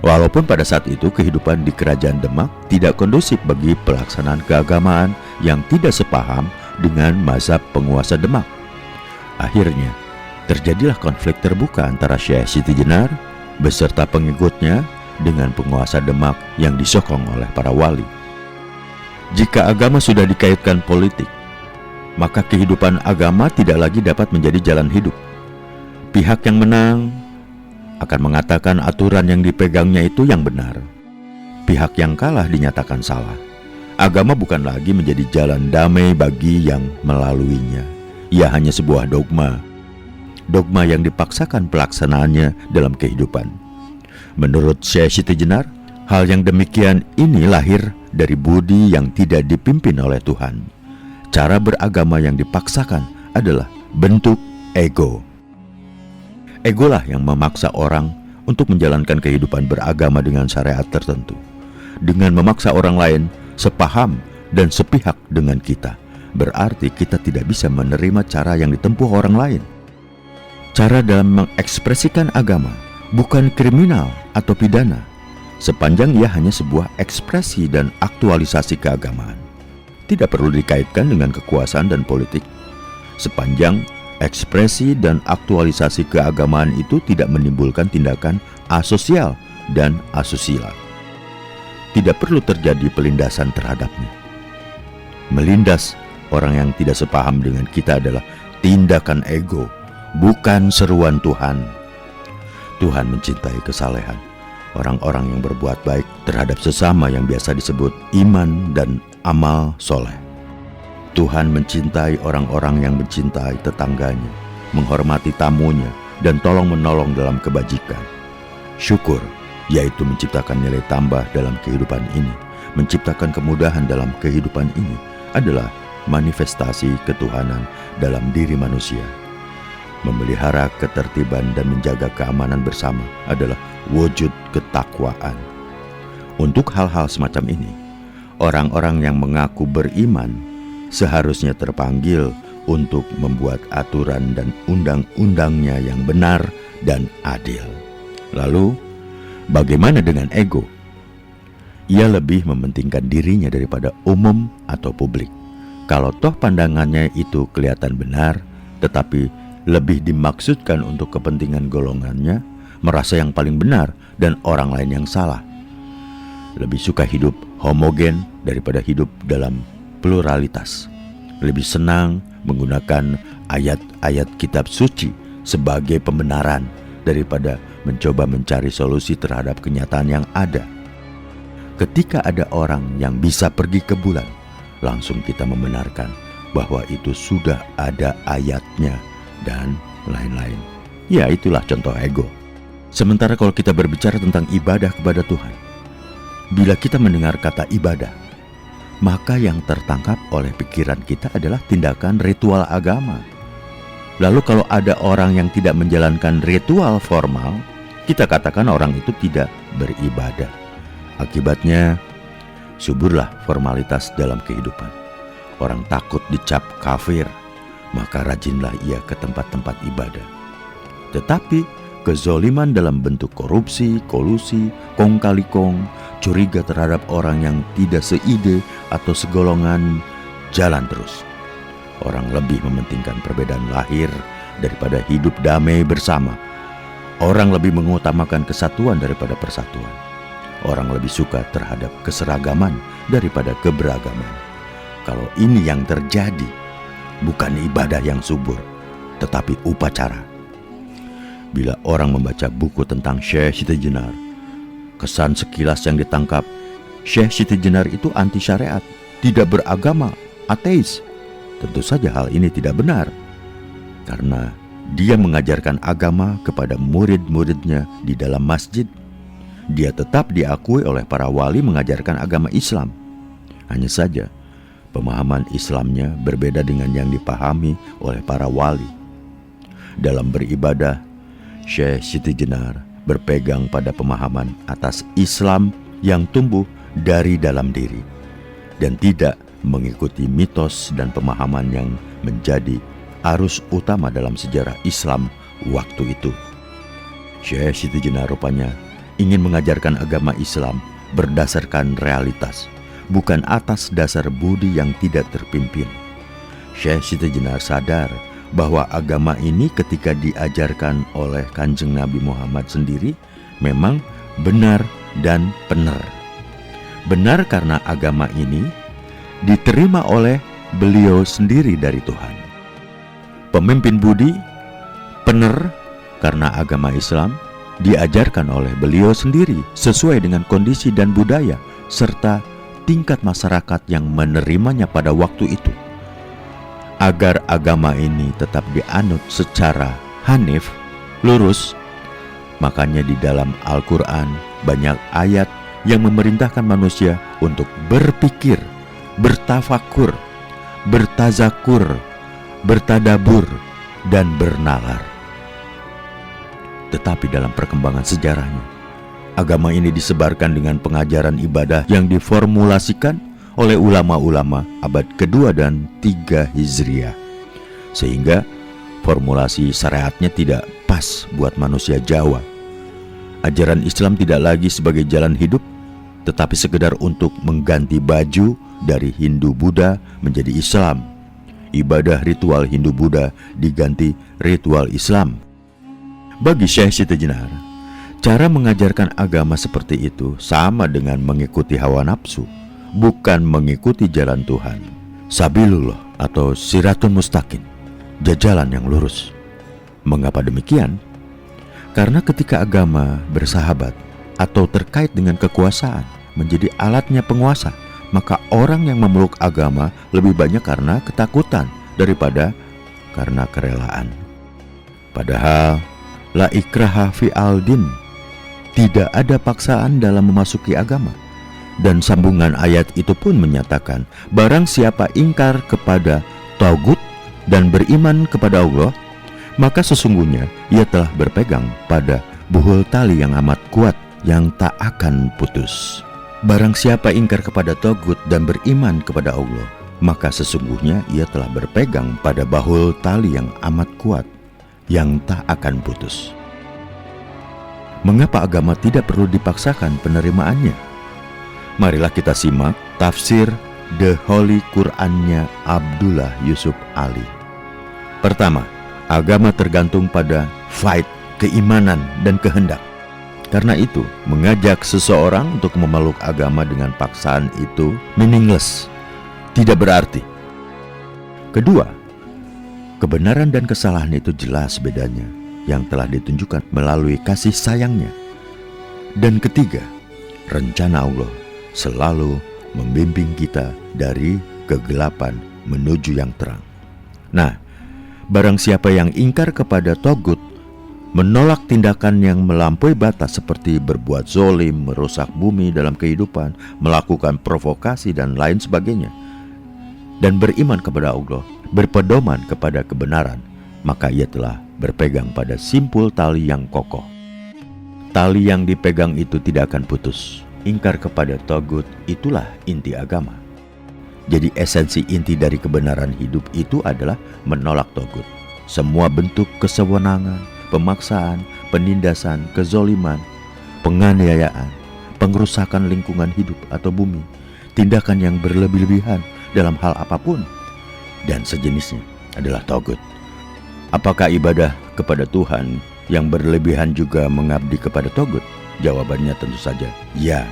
Walaupun pada saat itu kehidupan di kerajaan Demak tidak kondusif bagi pelaksanaan keagamaan yang tidak sepaham dengan mazhab penguasa Demak. Akhirnya, terjadilah konflik terbuka antara Syekh Siti Jenar beserta pengikutnya dengan penguasa Demak yang disokong oleh para wali. Jika agama sudah dikaitkan politik, maka kehidupan agama tidak lagi dapat menjadi jalan hidup. Pihak yang menang akan mengatakan aturan yang dipegangnya itu yang benar. Pihak yang kalah dinyatakan salah. Agama bukan lagi menjadi jalan damai bagi yang melaluinya. Ia hanya sebuah dogma. Dogma yang dipaksakan pelaksanaannya dalam kehidupan. Menurut Syekh Siti Jenar, hal yang demikian ini lahir dari budi yang tidak dipimpin oleh Tuhan. Cara beragama yang dipaksakan adalah bentuk ego. Egolah yang memaksa orang untuk menjalankan kehidupan beragama dengan syariat tertentu, dengan memaksa orang lain sepaham dan sepihak dengan kita. Berarti kita tidak bisa menerima cara yang ditempuh orang lain. Cara dalam mengekspresikan agama bukan kriminal atau pidana, sepanjang ia hanya sebuah ekspresi dan aktualisasi keagamaan. Tidak perlu dikaitkan dengan kekuasaan dan politik, sepanjang ekspresi dan aktualisasi keagamaan itu tidak menimbulkan tindakan asosial dan asusila. Tidak perlu terjadi pelindasan terhadapnya. Melindas orang yang tidak sepaham dengan kita adalah tindakan ego, bukan seruan Tuhan. Tuhan mencintai kesalehan, orang-orang yang berbuat baik terhadap sesama yang biasa disebut iman dan amal soleh. Tuhan mencintai orang-orang yang mencintai tetangganya, menghormati tamunya, dan tolong-menolong dalam kebajikan. Syukur, yaitu menciptakan nilai tambah dalam kehidupan ini, menciptakan kemudahan dalam kehidupan ini, adalah manifestasi ketuhanan dalam diri manusia. Memelihara ketertiban dan menjaga keamanan bersama adalah wujud ketakwaan. Untuk hal-hal semacam ini, orang-orang yang mengaku beriman seharusnya terpanggil untuk membuat aturan dan undang-undangnya yang benar dan adil. Lalu, bagaimana dengan ego? Ia lebih mementingkan dirinya daripada umum atau publik. Kalau toh pandangannya itu kelihatan benar, tetapi lebih dimaksudkan untuk kepentingan golongannya, merasa yang paling benar dan orang lain yang salah. Lebih suka hidup homogen daripada hidup dalam pluralitas. Lebih senang menggunakan ayat-ayat kitab suci sebagai pembenaran daripada mencoba mencari solusi terhadap kenyataan yang ada. Ketika ada orang yang bisa pergi ke bulan, langsung kita membenarkan bahwa itu sudah ada ayatnya dan lain-lain. Ya, itulah contoh ego. Sementara kalau kita berbicara tentang ibadah kepada Tuhan, bila kita mendengar kata ibadah, maka yang tertangkap oleh pikiran kita adalah tindakan ritual agama. Lalu kalau ada orang yang tidak menjalankan ritual formal, kita katakan orang itu tidak beribadah. Akibatnya, suburlah formalitas dalam kehidupan. Orang takut dicap kafir, maka rajinlah ia ke tempat-tempat ibadah. Tetapi kezoliman dalam bentuk korupsi, kolusi, kong kali kong, curiga terhadap orang yang tidak seide atau segolongan jalan terus. Orang lebih mementingkan perbedaan lahir daripada hidup damai bersama. Orang lebih mengutamakan kesatuan daripada persatuan. Orang lebih suka terhadap keseragaman daripada keberagaman. Kalau ini yang terjadi, bukan ibadah yang subur, tetapi upacara. Bila orang membaca buku tentang Syekh Siti Jenar, kesan sekilas yang ditangkap, Syekh Siti Jenar itu anti syariat, tidak beragama, ateis. Tentu saja hal ini tidak benar, karena dia mengajarkan agama kepada murid-muridnya di dalam masjid. Dia tetap diakui oleh para wali mengajarkan agama Islam. Hanya saja, pemahaman Islamnya berbeda dengan yang dipahami oleh para wali. Dalam beribadah, Syekh Siti Jenar berpegang pada pemahaman atas Islam yang tumbuh dari dalam diri dan tidak mengikuti mitos dan pemahaman yang menjadi arus utama dalam sejarah Islam waktu itu. Syekh Siti Jenar rupanya ingin mengajarkan agama Islam berdasarkan realitas, bukan atas dasar budi yang tidak terpimpin. Syekh Siti Jenar sadar bahwa agama ini ketika diajarkan oleh Kanjeng Nabi Muhammad sendiri memang benar dan benar. Benar karena agama ini diterima oleh beliau sendiri dari Tuhan. Pemimpin budi, benar karena agama Islam diajarkan oleh beliau sendiri sesuai dengan kondisi dan budaya serta tingkat masyarakat yang menerimanya pada waktu itu. Agar agama ini tetap dianut secara hanif, lurus, makanya di dalam Al-Quran banyak ayat yang memerintahkan manusia untuk berpikir, bertafakur, bertazakur, bertadabur, dan bernalar. Tetapi dalam perkembangan sejarahnya, agama ini disebarkan dengan pengajaran ibadah yang diformulasikan oleh ulama-ulama abad kedua dan 3 Hijriah. Sehingga formulasi syariatnya tidak pas buat manusia Jawa. Ajaran Islam tidak lagi sebagai jalan hidup, tetapi sekedar untuk mengganti baju dari Hindu-Buddha menjadi Islam. Ibadah ritual Hindu-Buddha diganti ritual Islam. Bagi Syekh Siti Jenar, cara mengajarkan agama seperti itu sama dengan mengikuti hawa nafsu, bukan mengikuti jalan Tuhan. Sabilullah atau Siratun Mustaqim, jalan yang lurus. Mengapa demikian? Karena ketika agama bersahabat atau terkait dengan kekuasaan menjadi alatnya penguasa, maka orang yang memeluk agama lebih banyak karena ketakutan daripada karena kerelaan. Padahal la ikraha fi al-din, tidak ada paksaan dalam memasuki agama. Dan sambungan ayat itu pun menyatakan, barang siapa ingkar kepada tagut dan beriman kepada Allah, maka sesungguhnya ia telah berpegang pada buhul tali yang amat kuat yang tak akan putus. Barang siapa ingkar kepada tagut dan beriman kepada Allah, maka sesungguhnya ia telah berpegang pada bahul tali yang amat kuat yang tak akan putus. Mengapa agama tidak perlu dipaksakan penerimaannya? Marilah kita simak tafsir The Holy Quran-nya Abdullah Yusuf Ali. Pertama, agama tergantung pada fight, keimanan, dan kehendak. Karena itu, mengajak seseorang untuk memeluk agama dengan paksaan itu meaningless, tidak berarti. Kedua, kebenaran dan kesalahan itu jelas bedanya yang telah ditunjukkan melalui kasih sayangnya. Dan ketiga, rencana Allah selalu membimbing kita dari kegelapan menuju yang terang. Nah, barang siapa yang ingkar kepada tagut, menolak tindakan yang melampaui batas seperti berbuat zolim, merusak bumi dalam kehidupan, melakukan provokasi dan lain sebagainya, dan beriman kepada Allah, berpedoman kepada kebenaran, maka ia telah berpegang pada simpul tali yang kokoh. Tali yang dipegang itu tidak akan putus, ingkar kepada togut, itulah inti agama. Jadi esensi inti dari kebenaran hidup itu adalah menolak togut. Semua bentuk kesewenangan, pemaksaan, penindasan, kezoliman, penganiayaan, pengerusakan lingkungan hidup atau bumi, tindakan yang berlebih-lebihan dalam hal apapun, dan sejenisnya adalah togut. Apakah ibadah kepada Tuhan yang berlebihan juga mengabdi kepada togut? Jawabannya tentu saja ya,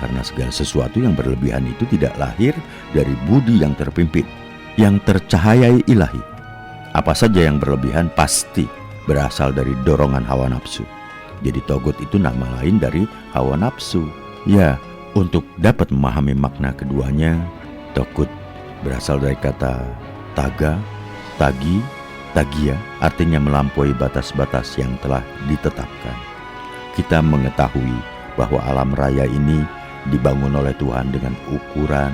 karena segala sesuatu yang berlebihan itu tidak lahir dari budi yang terpimpin, yang tercahayai ilahi. Apa saja yang berlebihan pasti berasal dari dorongan hawa nafsu. Jadi togut itu nama lain dari hawa nafsu. Ya, untuk dapat memahami makna keduanya, togut berasal dari kata taga, tagi, tagia, artinya melampaui batas-batas yang telah ditetapkan. Kita mengetahui bahwa alam raya ini dibangun oleh Tuhan dengan ukuran,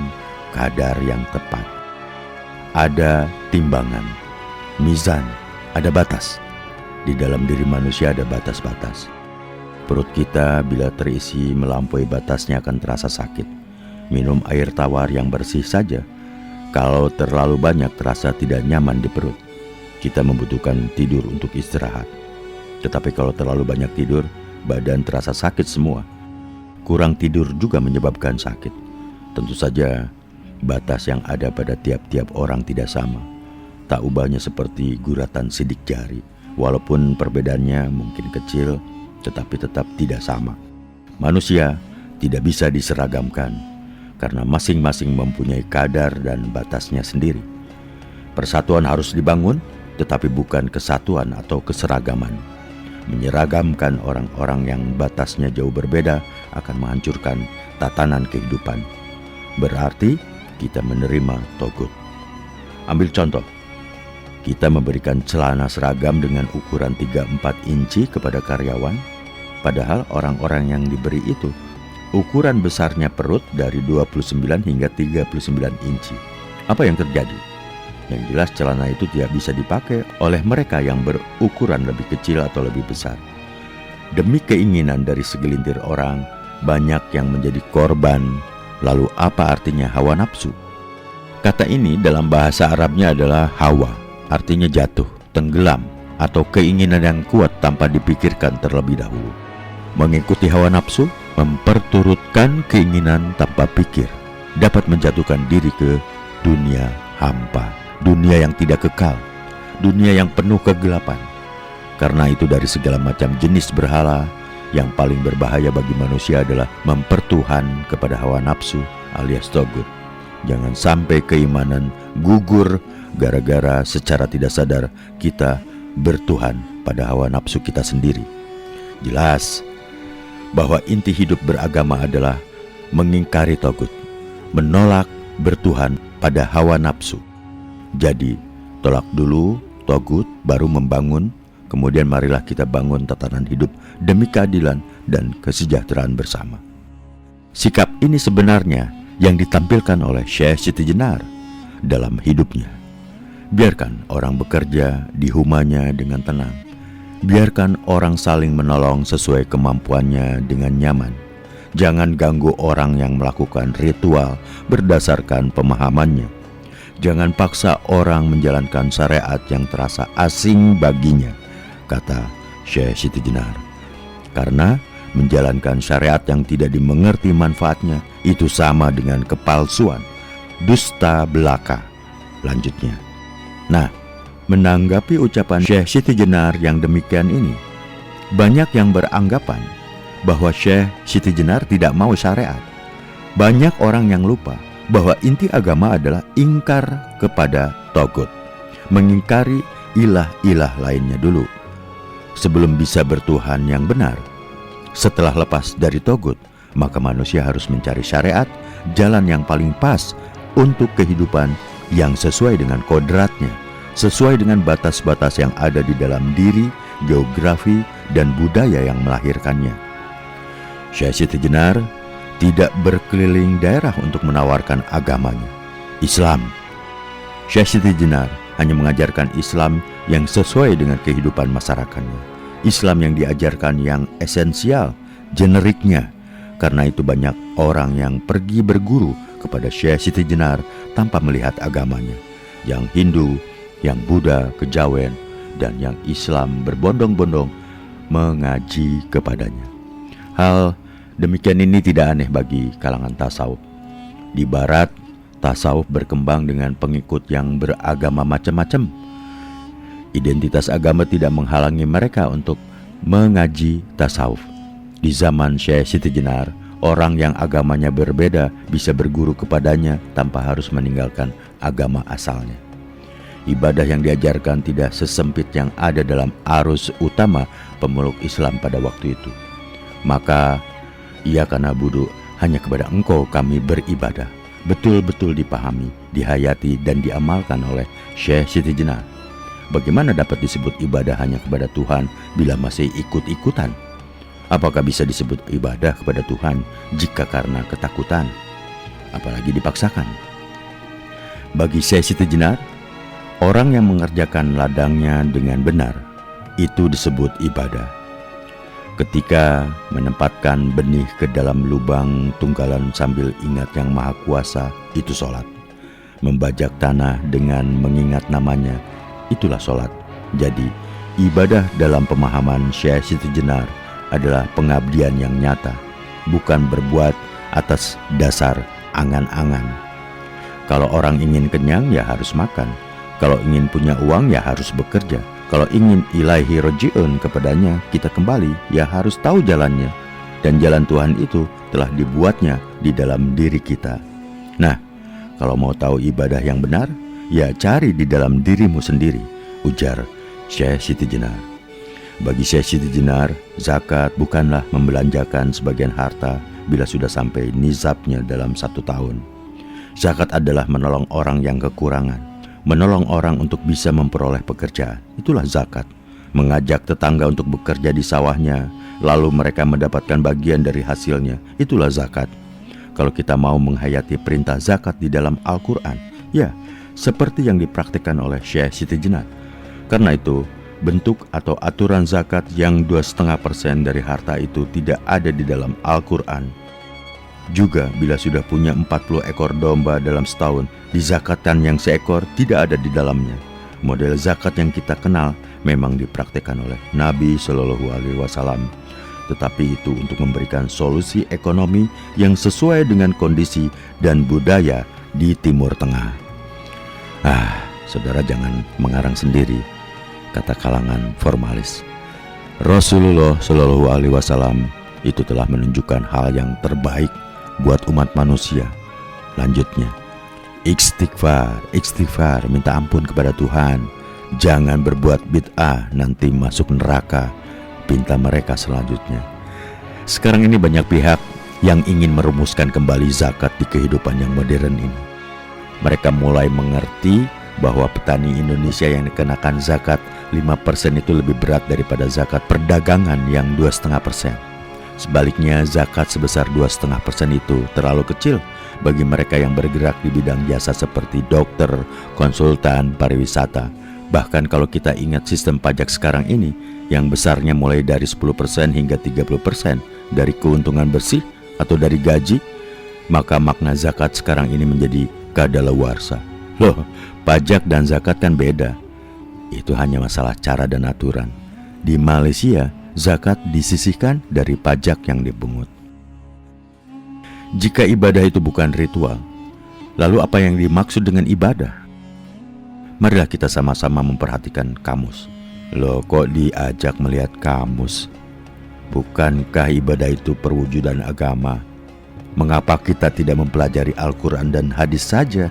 kadar yang tepat. Ada timbangan, mizan, ada batas. Di dalam diri manusia ada batas-batas. Perut kita bila terisi melampaui batasnya akan terasa sakit. Minum air tawar yang bersih saja, kalau terlalu banyak terasa tidak nyaman di perut. Kita membutuhkan tidur untuk istirahat. Tetapi kalau terlalu banyak tidur, badan terasa sakit semua. Kurang tidur juga menyebabkan sakit. Tentu saja batas yang ada pada tiap-tiap orang tidak sama. Tak ubahnya seperti guratan sidik jari. Walaupun perbedaannya mungkin kecil, tetapi tetap tidak sama. Manusia tidak bisa diseragamkan, karena masing-masing mempunyai kadar dan batasnya sendiri. Persatuan harus dibangun, tetapi bukan kesatuan atau keseragaman. Menyeragamkan orang-orang yang batasnya jauh berbeda akan menghancurkan tatanan kehidupan. Berarti kita menerima togut. Ambil contoh, kita memberikan celana seragam dengan ukuran 3-4 inci kepada karyawan, padahal orang-orang yang diberi itu ukuran besarnya perut dari 29 hingga 39 inci. Apa yang terjadi? Yang jelas celana itu tidak bisa dipakai oleh mereka yang berukuran lebih kecil atau lebih besar. Demi keinginan dari segelintir orang, banyak yang menjadi korban. Lalu apa artinya hawa nafsu? Kata ini dalam bahasa Arabnya adalah hawa, artinya jatuh, tenggelam, atau keinginan yang kuat tanpa dipikirkan terlebih dahulu. Mengikuti hawa nafsu, memperturutkan keinginan tanpa pikir, dapat menjatuhkan diri ke dunia hampa. Dunia yang tidak kekal, dunia yang penuh kegelapan. Karena itu dari segala macam jenis berhala, yang paling berbahaya bagi manusia adalah mempertuhan kepada hawa nafsu alias togut. Jangan sampai keimanan gugur gara-gara secara tidak sadar kita bertuhan pada hawa nafsu kita sendiri. Jelas bahwa inti hidup beragama adalah mengingkari togut, menolak bertuhan pada hawa nafsu. Jadi, tolak dulu togut, baru membangun, kemudian marilah kita bangun tatanan hidup demi keadilan dan kesejahteraan bersama. Sikap ini sebenarnya yang ditampilkan oleh Syekh Siti Jenar dalam hidupnya. Biarkan orang bekerja di humanya dengan tenang. Biarkan orang saling menolong sesuai kemampuannya dengan nyaman. Jangan ganggu orang yang melakukan ritual berdasarkan pemahamannya. Jangan paksa orang menjalankan syariat yang terasa asing baginya, kata Syekh Siti Jenar. Karena menjalankan syariat yang tidak dimengerti manfaatnya itu sama dengan kepalsuan, dusta belaka. Lanjutnya. Nah, menanggapi ucapan Syekh Siti Jenar yang demikian ini, banyak yang beranggapan bahwa Syekh Siti Jenar tidak mau syariat. Banyak orang yang lupa bahwa inti agama adalah ingkar kepada togut, mengingkari ilah-ilah lainnya dulu, sebelum bisa bertuhan yang benar. Setelah lepas dari togut, maka manusia harus mencari syariat, jalan yang paling pas untuk kehidupan yang sesuai dengan kodratnya, sesuai dengan batas-batas yang ada di dalam diri, geografi, dan budaya yang melahirkannya. Syekh Siti Jenar tidak berkeliling daerah untuk menawarkan agamanya, Islam. Syekh Siti Jenar hanya mengajarkan Islam yang sesuai dengan kehidupan masyarakatnya. Islam yang diajarkan yang esensial, generiknya, Karena itu banyak orang yang pergi berguru kepada Syekh Siti Jenar tanpa melihat agamanya. Yang Hindu, yang Buddha, kejawen, dan yang Islam berbondong-bondong mengaji kepadanya. Hal demikian ini tidak aneh bagi kalangan tasawuf. Di barat, tasawuf berkembang dengan pengikut yang beragama macam-macam. Identitas agama tidak menghalangi mereka untuk mengaji tasawuf. Di zaman Syekh Siti Jenar, orang yang agamanya berbeda bisa berguru kepadanya tanpa harus meninggalkan agama asalnya. Ibadah yang diajarkan tidak sesempit yang ada dalam arus utama pemeluk Islam pada waktu itu. Maka, iyyaka na'budu, hanya kepada Engkau kami beribadah, betul-betul dipahami, dihayati, dan diamalkan oleh Syekh Siti Jenar. Bagaimana dapat disebut ibadah hanya kepada Tuhan bila masih ikut-ikutan? Apakah bisa disebut ibadah kepada Tuhan jika karena ketakutan, apalagi dipaksakan? Bagi Syekh Siti Jenar, orang yang mengerjakan ladangnya dengan benar, itu disebut ibadah. Ketika menempatkan benih ke dalam lubang tunggalan sambil ingat Yang Maha Kuasa, itu sholat. Membajak tanah dengan mengingat namanya, itulah sholat. Jadi, ibadah dalam pemahaman Syekh Siti Jenar adalah pengabdian yang nyata, bukan berbuat atas dasar angan-angan. Kalau orang ingin kenyang, ya harus makan. Kalau ingin punya uang, ya harus bekerja. Kalau ingin ilaihi roji'un, kepadanya kita kembali, ya harus tahu jalannya. Dan jalan Tuhan itu telah dibuatnya di dalam diri kita. Nah, kalau mau tahu ibadah yang benar, ya cari di dalam dirimu sendiri, ujar Syekh Siti Jenar. Bagi Syekh Siti Jenar, zakat bukanlah membelanjakan sebagian harta bila sudah sampai nisabnya dalam 1 tahun. Zakat adalah menolong orang yang kekurangan, menolong orang untuk bisa memperoleh pekerjaan. Itulah zakat. Mengajak tetangga untuk bekerja di sawahnya, lalu mereka mendapatkan bagian dari hasilnya. Itulah zakat. Kalau kita mau menghayati perintah zakat di dalam Al-Quran, ya seperti yang dipraktikkan oleh Syekh Siti Jenar. Karena itu, bentuk atau aturan zakat yang 2,5% dari harta itu tidak ada di dalam Al-Quran. Juga bila sudah punya 40 ekor domba dalam setahun, dizakatkan yang seekor tidak ada di dalamnya. Model zakat yang kita kenal memang dipraktikkan oleh Nabi Shallallahu Alaihi Wasallam, tetapi itu untuk memberikan solusi ekonomi yang sesuai dengan kondisi dan budaya di Timur Tengah. Saudara jangan mengarang sendiri, kata kalangan formalis. Rasulullah Shallallahu Alaihi Wasallam itu telah menunjukkan hal yang terbaik buat umat manusia. Lanjutnya, istighfar, minta ampun kepada Tuhan. Jangan berbuat bid'ah, nanti masuk neraka, pinta mereka selanjutnya. Sekarang ini banyak pihak yang ingin merumuskan kembali zakat di kehidupan yang modern ini. Mereka mulai mengerti bahwa petani Indonesia yang dikenakan zakat 5% itu lebih berat daripada zakat perdagangan yang 2,5%. Sebaliknya, zakat sebesar 2,5% itu terlalu kecil bagi mereka yang bergerak di bidang jasa seperti dokter, konsultan, pariwisata. Bahkan kalau kita ingat sistem pajak sekarang ini, yang besarnya mulai dari 10% hingga 30% dari keuntungan bersih atau dari gaji, maka makna zakat sekarang ini menjadi kadaluarsa. Loh, pajak dan zakat kan beda. Itu hanya masalah cara dan aturan. Di Malaysia, zakat disisihkan dari pajak yang dipungut. Jika ibadah itu bukan ritual, lalu apa yang dimaksud dengan ibadah? Marilah kita sama-sama memperhatikan kamus. Loh, kok diajak melihat kamus? Bukankah ibadah itu perwujudan agama? Mengapa kita tidak mempelajari Al-Quran dan hadis saja?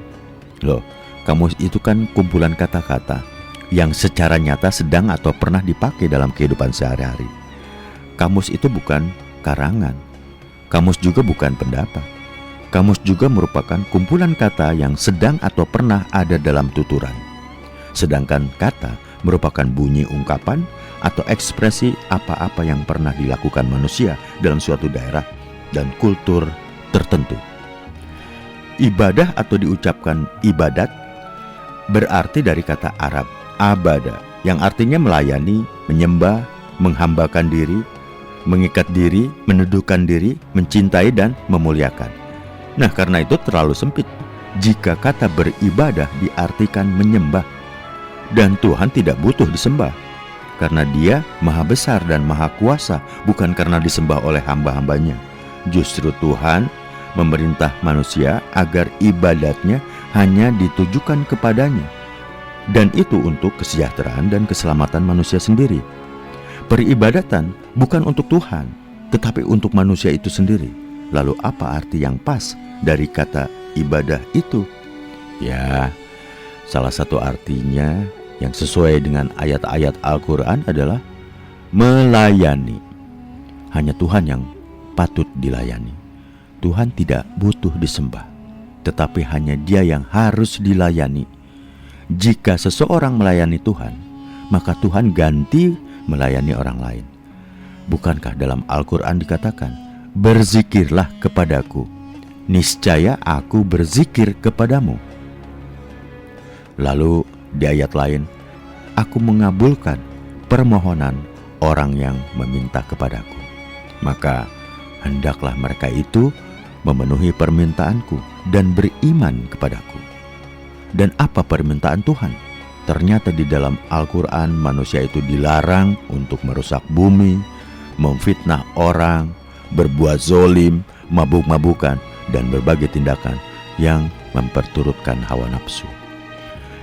Loh, kamus itu kan kumpulan kata-kata yang secara nyata sedang atau pernah dipakai dalam kehidupan sehari-hari. Kamus itu bukan karangan. Kamus juga bukan pendapat. Kamus juga merupakan kumpulan kata yang sedang atau pernah ada dalam tuturan. Sedangkan kata merupakan bunyi ungkapan atau ekspresi apa-apa yang pernah dilakukan manusia dalam suatu daerah dan kultur tertentu. Ibadah atau diucapkan ibadat berarti dari kata Arab abada, yang artinya melayani, menyembah, menghambakan diri, mengikat diri, menundukkan diri, mencintai dan memuliakan. Nah, karena itu terlalu sempit jika kata beribadah diartikan menyembah. Dan Tuhan tidak butuh disembah, karena Dia maha besar dan maha kuasa, bukan karena disembah oleh hamba-hambanya. Justru Tuhan memerintah manusia agar ibadatnya hanya ditujukan kepadanya. Dan itu untuk kesejahteraan dan keselamatan manusia sendiri. Peribadatan bukan untuk Tuhan, tetapi untuk manusia itu sendiri. Lalu apa arti yang pas dari kata ibadah itu? Ya, salah satu artinya yang sesuai dengan ayat-ayat Al-Quran adalah melayani. Hanya Tuhan yang patut dilayani. Tuhan tidak butuh disembah, tetapi hanya Dia yang harus dilayani. Jika seseorang melayani Tuhan, maka Tuhan ganti melayani orang lain. Bukankah dalam Al-Quran dikatakan, berzikirlah kepadaku, niscaya aku berzikir kepadamu. Lalu di ayat lain, aku mengabulkan permohonan orang yang meminta kepadaku. Maka hendaklah mereka itu memenuhi permintaanku dan beriman kepadaku. Dan apa permintaan Tuhan? Ternyata di dalam Al-Quran manusia itu dilarang untuk merusak bumi, memfitnah orang, berbuat zolim, mabuk-mabukan, dan berbagai tindakan yang memperturutkan hawa nafsu.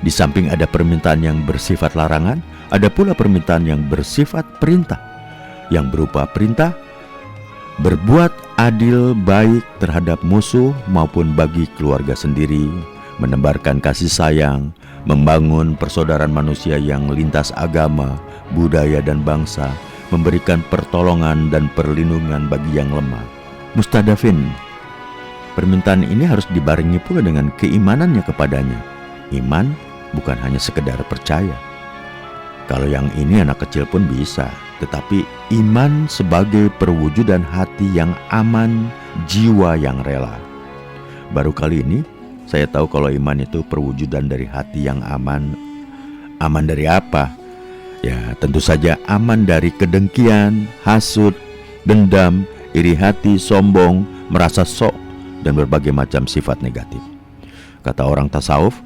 Di samping ada permintaan yang bersifat larangan, ada pula permintaan yang bersifat perintah, yang berupa perintah berbuat adil baik terhadap musuh maupun bagi keluarga sendiri, menebarkan kasih sayang, membangun persaudaraan manusia yang lintas agama, budaya dan bangsa, memberikan pertolongan dan perlindungan bagi yang lemah. Mustadafin, permintaan ini harus dibarengi pula dengan keimanannya kepadanya. Iman bukan hanya sekedar percaya. Kalau yang ini anak kecil pun bisa, tetapi iman sebagai perwujudan hati yang aman, jiwa yang rela. Baru kali ini saya tahu kalau iman itu perwujudan dari hati yang aman. Aman dari apa? Ya, tentu saja aman dari kedengkian, hasud, dendam, iri hati, sombong, merasa sok, dan berbagai macam sifat negatif. Kata orang tasawuf,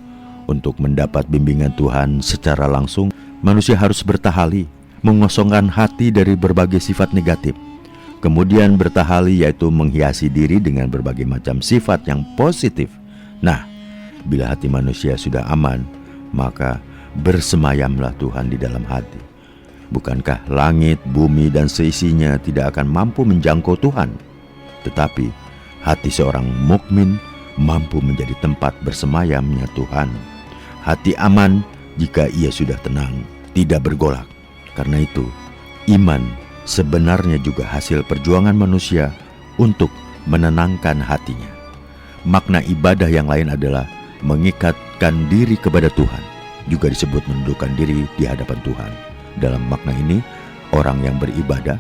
untuk mendapat bimbingan Tuhan secara langsung, manusia harus bertahali, mengosongkan hati dari berbagai sifat negatif. Kemudian bertahali yaitu menghiasi diri dengan berbagai macam sifat yang positif. Nah, bila hati manusia sudah aman, maka bersemayamlah Tuhan di dalam hati. Bukankah langit, bumi, dan seisinya tidak akan mampu menjangkau Tuhan? Tetapi hati seorang mukmin mampu menjadi tempat bersemayamnya Tuhan. Hati aman jika ia sudah tenang, tidak bergolak. Karena itu, iman sebenarnya juga hasil perjuangan manusia untuk menenangkan hatinya. Makna ibadah yang lain adalah mengikatkan diri kepada Tuhan, juga disebut menundukkan diri di hadapan Tuhan. Dalam makna ini, orang yang beribadah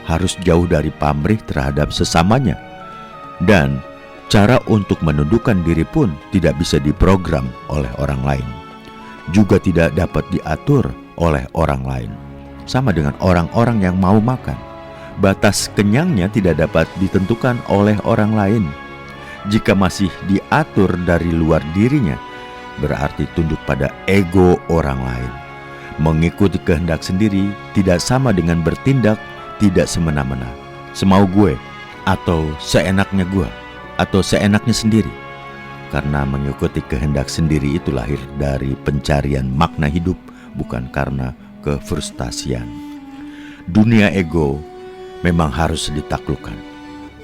harus jauh dari pamrih terhadap sesamanya. Dan cara untuk menundukkan diri pun tidak bisa diprogram oleh orang lain, juga tidak dapat diatur oleh orang lain. Sama dengan orang-orang yang mau makan, batas kenyangnya tidak dapat ditentukan oleh orang lain. Jika masih diatur dari luar dirinya, berarti tunduk pada ego orang lain. Mengikuti kehendak sendiri tidak sama dengan bertindak tidak semena-mena, semau gue, atau seenaknya gue, atau seenaknya sendiri. Karena mengikuti kehendak sendiri itu lahir dari pencarian makna hidup, bukan karena kefrustasian. Dunia ego memang harus ditaklukkan.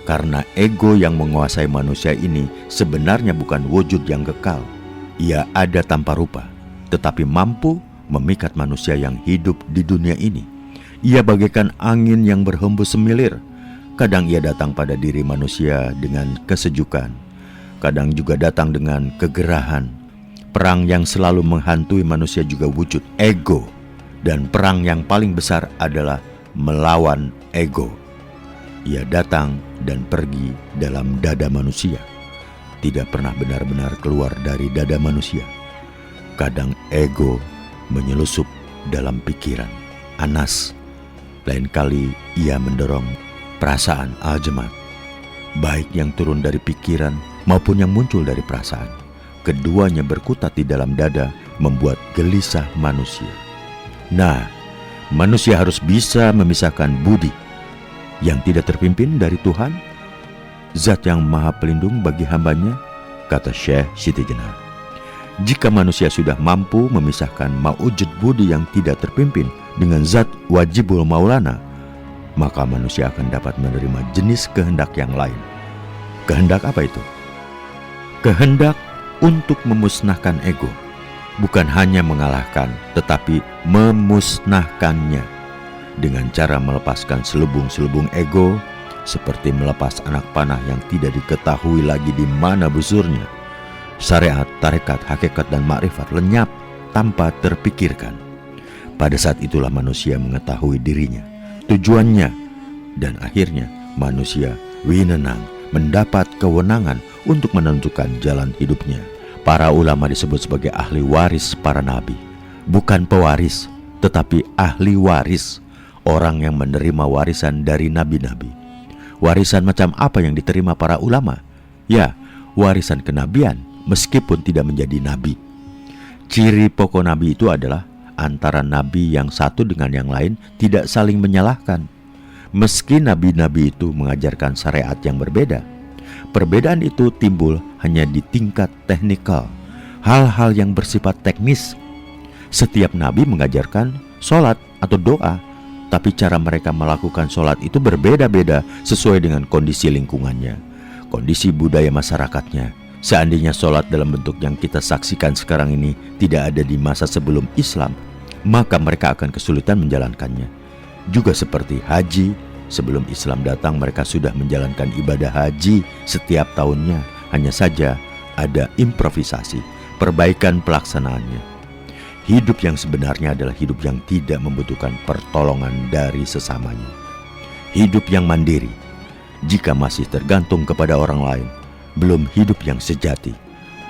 Karena ego yang menguasai manusia ini sebenarnya bukan wujud yang kekal. Ia ada tanpa rupa, tetapi mampu memikat manusia yang hidup di dunia ini. Ia bagaikan angin yang berhembus semilir. Kadang ia datang pada diri manusia dengan kesejukan, kadang juga datang dengan kegerahan. Perang yang selalu menghantui manusia juga wujud ego. Dan perang yang paling besar adalah melawan ego. Ia datang dan pergi dalam dada manusia, tidak pernah benar-benar keluar dari dada manusia. Kadang ego menyelusup dalam pikiran. Anas Lain kali ia mendorong perasaan al-jamaat, baik yang turun dari pikiran maupun yang muncul dari perasaan. Keduanya berkutat di dalam dada, membuat gelisah manusia. Nah, manusia harus bisa memisahkan budi yang tidak terpimpin dari Tuhan, Zat yang Maha Pelindung bagi hambanya, kata Syekh Siti Jenar. Jika manusia sudah mampu memisahkan maujud budi yang tidak terpimpin dengan zat wajibul maulana, maka manusia akan dapat menerima jenis kehendak yang lain. Kehendak apa itu? Kehendak untuk memusnahkan ego, bukan hanya mengalahkan, tetapi memusnahkannya dengan cara melepaskan selubung-selubung ego, seperti melepas anak panah yang tidak diketahui lagi di mana busurnya. Syariat, tarekat, hakikat, dan makrifat lenyap tanpa terpikirkan. Pada saat itulah manusia mengetahui dirinya, tujuannya, dan akhirnya manusia winenang, mendapat kewenangan untuk menentukan jalan hidupnya. Para ulama disebut sebagai ahli waris para nabi, bukan pewaris, tetapi ahli waris, orang yang menerima warisan dari nabi-nabi. Warisan macam apa yang diterima para ulama? Ya, warisan kenabian, meskipun tidak menjadi nabi. Ciri pokok nabi itu adalah antara nabi yang satu dengan yang lain tidak saling menyalahkan. Meski nabi-nabi itu mengajarkan syariat yang berbeda, perbedaan itu timbul hanya di tingkat teknikal, hal-hal yang bersifat teknis. Setiap nabi mengajarkan sholat atau doa, tapi cara mereka melakukan sholat itu berbeda-beda sesuai dengan kondisi lingkungannya, kondisi budaya masyarakatnya. Seandainya sholat dalam bentuk yang kita saksikan sekarang ini tidak ada di masa sebelum Islam, maka mereka akan kesulitan menjalankannya. Juga seperti haji, sebelum Islam datang mereka sudah menjalankan ibadah haji setiap tahunnya. Hanya saja ada improvisasi, perbaikan pelaksanaannya. Hidup yang sebenarnya adalah hidup yang tidak membutuhkan pertolongan dari sesamanya. Hidup yang mandiri, jika masih tergantung kepada orang lain, belum hidup yang sejati.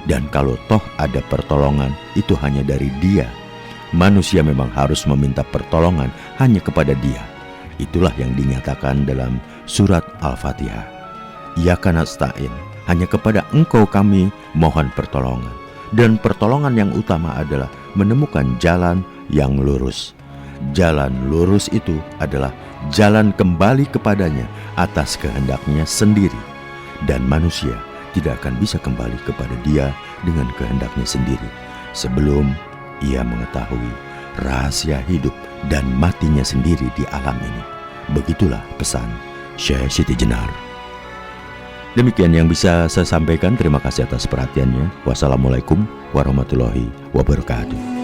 Dan kalau toh ada pertolongan, itu hanya dari Dia. Manusia memang harus meminta pertolongan hanya kepada Dia. Itulah yang dinyatakan dalam surat Al-Fatihah. Iyyaka nasta'in, hanya kepada Engkau kami mohon pertolongan. Dan pertolongan yang utama adalah menemukan jalan yang lurus. Jalan lurus itu adalah jalan kembali kepadanya atas kehendaknya sendiri. Dan manusia tidak akan bisa kembali kepada Dia dengan kehendaknya sendiri sebelum ia mengetahui rahasia hidup dan matinya sendiri di alam ini. Begitulah pesan Syekh Siti Jenar. Demikian yang bisa saya sampaikan. Terima kasih atas perhatiannya. Wassalamualaikum warahmatullahi wabarakatuh.